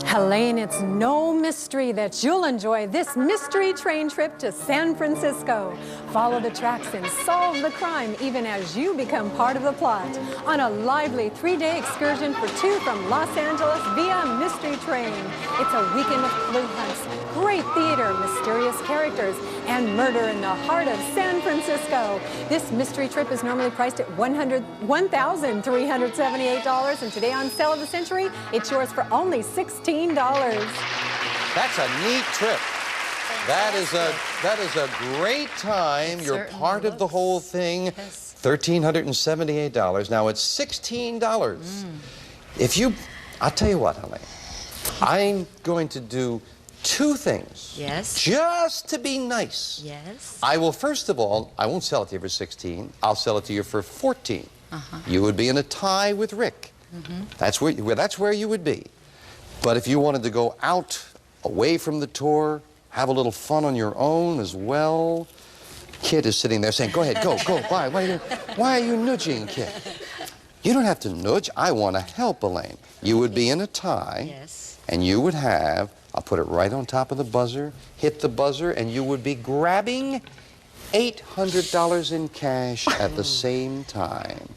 Helene, it's no mystery that you'll enjoy this mystery train trip to San Francisco. Follow the tracks and solve the crime even as you become part of the plot on a lively 3-day excursion for two from Los Angeles via Mystery Train. It's a weekend of clue hunts, great theater, mysterious characters, and murder in the heart of San Francisco. This mystery trip is normally priced at $1,378, and today on Sale of the Century, it's yours for only $16. That's a neat trip. That is a great time. You're part of the whole thing. Yes. $1,378. Now it's $16. I'll tell you what, Helene. I'm going to do two things. Yes. Just to be nice. Yes. I will, first of all, I won't sell it to you for 16. I'll sell it to you for 14. You would be in a tie with Rick. That's where you would be. But if you wanted to go out, away from the tour, have a little fun on your own as well. Kid is sitting there saying, go ahead, go, bye. Why are you nudging, Kid? You don't have to nudge. I want to help, Elaine. You would be in a tie. Yes. And you would have, I'll put it right on top of the buzzer, hit the buzzer, and you would be grabbing $800 in cash at the same time.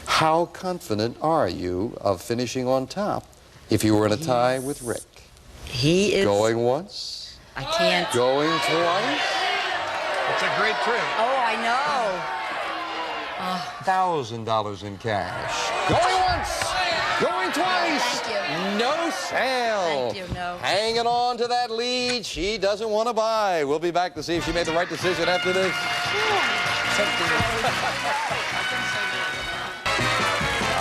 How confident are you of finishing on top if you were in a tie with Rick? He is. Going once? I can't. Going twice? It's a great trip. Oh, I know. $1,000 in cash. Going once! Going twice! Thank you. No sale. Thank you, no. Hanging on to that lead. She doesn't want to buy. We'll be back to see if she made the right decision after this.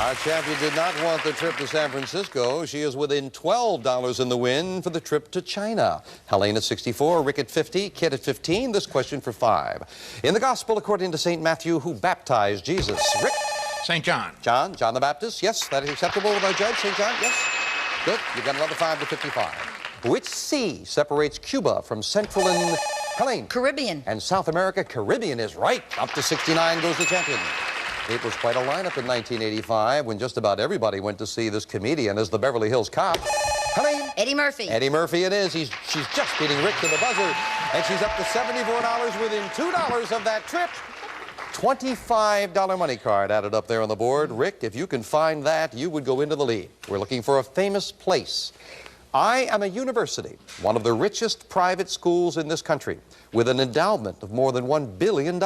Our champion did not want the trip to San Francisco. She is within $12 in the win for the trip to China. Helene at 64, Rick at 50, Kit at 15. This question for 5. In the Gospel according to St. Matthew, who baptized Jesus? Rick? St. John. John the Baptist. Yes, that is acceptable with our judge, St. John. Yes. Good. You've got another 5 to 55. Which sea separates Cuba from Central and Helene? Caribbean. And South America? Caribbean is right. Up to 69 goes the champion. It was quite a lineup in 1985 when just about everybody went to see this comedian as the Beverly Hills Cop. Helene? Eddie Murphy. Eddie Murphy it is. She's just beating Rick to the buzzer. And she's up to $74 within $2 of that trip. $25 money card added up there on the board. Rick, if you can find that, you would go into the lead. We're looking for a famous place. I am a university, one of the richest private schools in this country, with an endowment of more than $1 billion.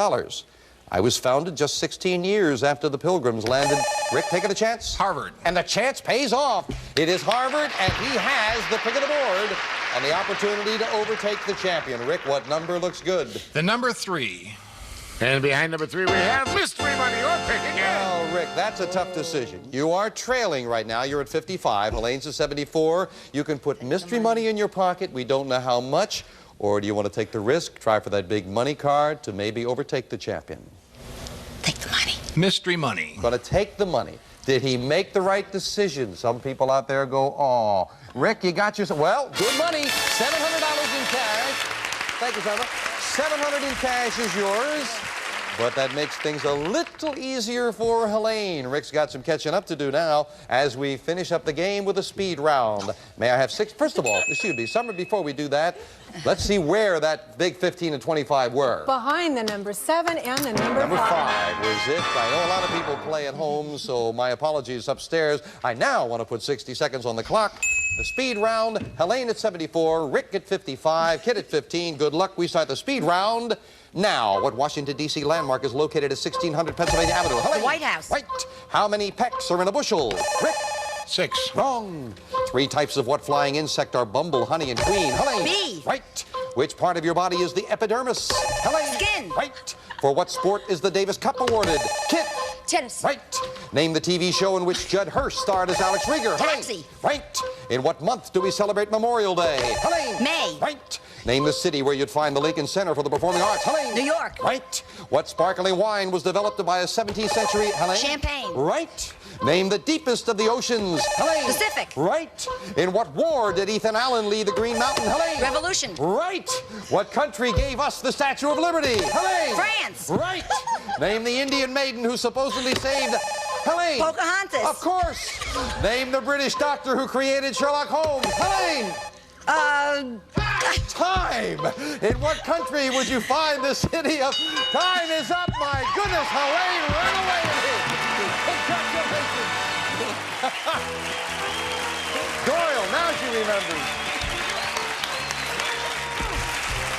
I was founded just 16 years after the Pilgrims landed. Rick, taking a chance? Harvard. And the chance pays off. It is Harvard, and he has the pick of the board and the opportunity to overtake the champion. Rick, what number looks good? The number 3. And behind number 3, we have mystery money. Your pick again. Well, Rick, that's a tough decision. You are trailing right now. You're at 55. Helene's at 74. You can put mystery money in your pocket. We don't know how much. Or do you want to take the risk, try for that big money card to maybe overtake the champion? Take the money. Mystery money. Going to take the money. Did he make the right decision? Some people out there go, oh, Rick, you got yourself. Well, good money. $700 in cash. Thank you, Sandra. $700 in cash is yours. But that makes things a little easier for Helene. Rick's got some catching up to do now as we finish up the game with a speed round. May I have 6? First of all, excuse me, Summer, before we do that, let's see where that big 15 and 25 were. Behind the number 7 and the number 5. 5 was it. I know a lot of people play at home, so my apologies upstairs. I now want to put 60 seconds on the clock. The speed round, Helene at 74, Rick at 55, Kit at 15. Good luck. We start the speed round now. What Washington, D.C. landmark is located at 1600 Pennsylvania Avenue? Helene. The White House. Right. How many pecks are in a bushel? Rick. 6. Wrong. 3 types of what flying insect are bumble, honey, and queen? Helene. Bee. Right. Which part of your body is the epidermis? Helene. Skin. Right. For what sport is the Davis Cup awarded? Kit. Tennis. Right. Name the TV show in which Judd Hirsch starred as Alex Rieger. Taxi. Helene. Right. In what month do we celebrate Memorial Day? Helene. May. Right. Name the city where you'd find the Lincoln Center for the Performing Arts. Helene. New York. Right. What sparkling wine was developed by a 17th century? Helene. Champagne. Right. Name the deepest of the oceans. Helene. Pacific. Right. In what war did Ethan Allen lead the Green Mountain? Helene. Revolution. Right. What country gave us the Statue of Liberty? Helene. France. Right. Name the Indian maiden who supposedly saved Helene. Pocahontas. Of course. Name the British doctor who created Sherlock Holmes. Helene. Time. In what country would you find the city of... Time is up, my goodness, Helene, run away with it. Congratulations. Doyle, now she remembers.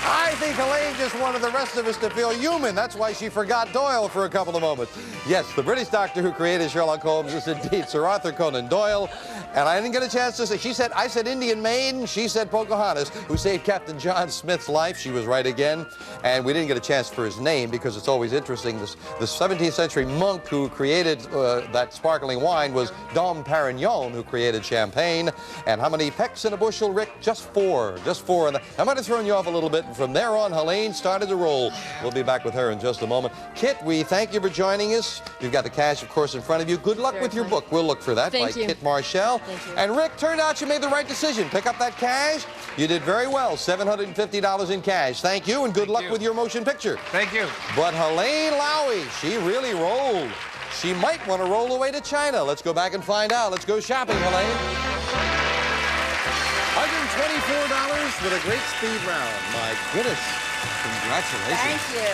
I think Helene just wanted the rest of us to feel human. That's why she forgot Doyle for a couple of moments. Yes, the British doctor who created Sherlock Holmes is indeed Sir Arthur Conan Doyle. And I didn't get a chance to say, I said Indian maiden, she said Pocahontas, who saved Captain John Smith's life. She was right again. And we didn't get a chance for his name because it's always interesting. The 17th century monk who created that sparkling wine was Dom Perignon, who created champagne. And how many pecks in a bushel, Rick? Just 4. Just 4. And I might have thrown you off a little bit. And from there on, Helene started to roll. We'll be back with her in just a moment. Kit, we thank you for joining us. You've got the cash, of course, in front of you. Good luck with your book. We'll look for that by Kit Marshall. Thank you. And Rick, turned out you made the right decision. Pick up that cash. You did very well. $750 in cash. Thank you, and good luck with your motion picture. Thank you. But Helene Lowy, she really rolled. She might want to roll away to China. Let's go back and find out. Let's go shopping, Helene. $124 with a great speed round. My goodness. Congratulations. Thank you.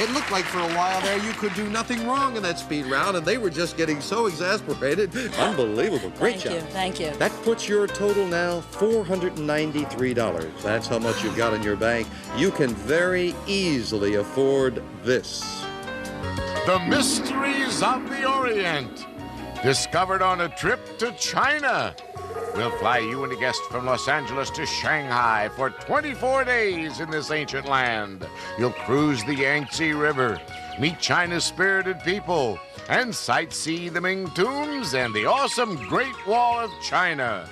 It looked like for a while there you could do nothing wrong in that speed round, and they were just getting so exasperated. Unbelievable. Great job. Thank you. That puts your total now $493. That's how much you've got in your bank. You can very easily afford this. The Mysteries of the Orient, discovered on a trip to China. We'll fly you and a guest from Los Angeles to Shanghai for 24 days in this ancient land. You'll cruise the Yangtze River, meet China's spirited people, and sightsee the Ming Tombs and the awesome Great Wall of China.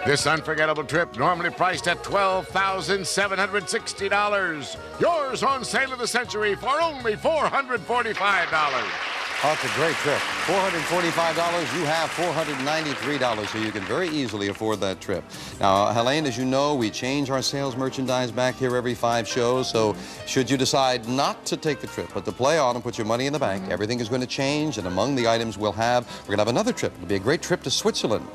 This unforgettable trip, normally priced at $12,760. Yours on sale of the century for only $445. Oh, it's a great trip. $445, you have $493, so you can very easily afford that trip. Now, Helene, as you know, we change our sales merchandise back here every 5 shows, so should you decide not to take the trip, but to play on and put your money in the bank, everything is going to change, and among the items we're going to have another trip. It'll be a great trip to Switzerland.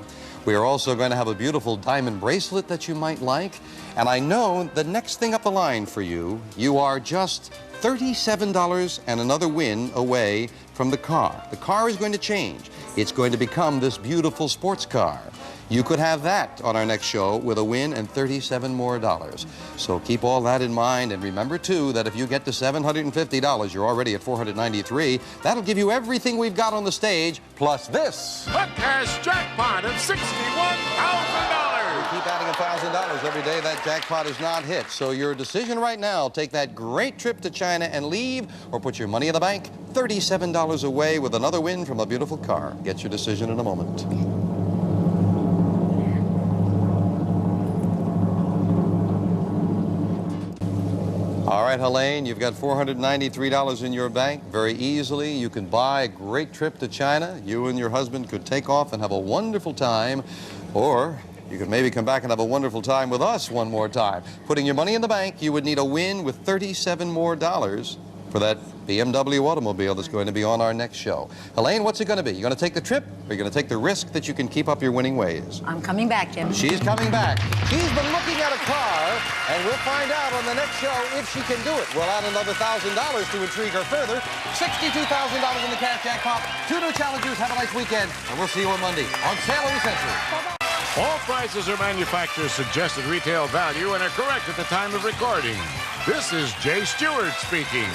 We are also going to have a beautiful diamond bracelet that you might like, and I know the next thing up the line for you, you are just $37 and another win away from the car. The car is going to change. It's going to become this beautiful sports car. You could have that on our next show with a win and $37 more. So keep all that in mind, and remember too that if you get to $750, you're already at $493. That'll give you everything we've got on the stage, plus this. A cash jackpot of $61,000. Keep adding $1,000 every day that jackpot is not hit. So your decision right now, take that great trip to China and leave, or put your money in the bank, $37 away with another win from a beautiful car. Get your decision in a moment. All right, Helene, you've got $493 in your bank. Very easily, you can buy a great trip to China. You and your husband could take off and have a wonderful time, or you could maybe come back and have a wonderful time with us one more time. Putting your money in the bank, you would need a win with $37 more for that BMW automobile that's going to be on our next show. Helene, what's it going to be? You going to take the trip, or are you going to take the risk that you can keep up your winning ways? I'm coming back, Jim. She's coming back. She's been looking at a car, and we'll find out on the next show if she can do it. We'll add another $1,000 to intrigue her further. $62,000 in the cash jackpot. 2 new challengers. Have a nice weekend, and we'll see you on Monday on Sale of the Century. Bye-bye. All prices are manufacturer's suggested retail value and are correct at the time of recording. This is Jay Stewart speaking.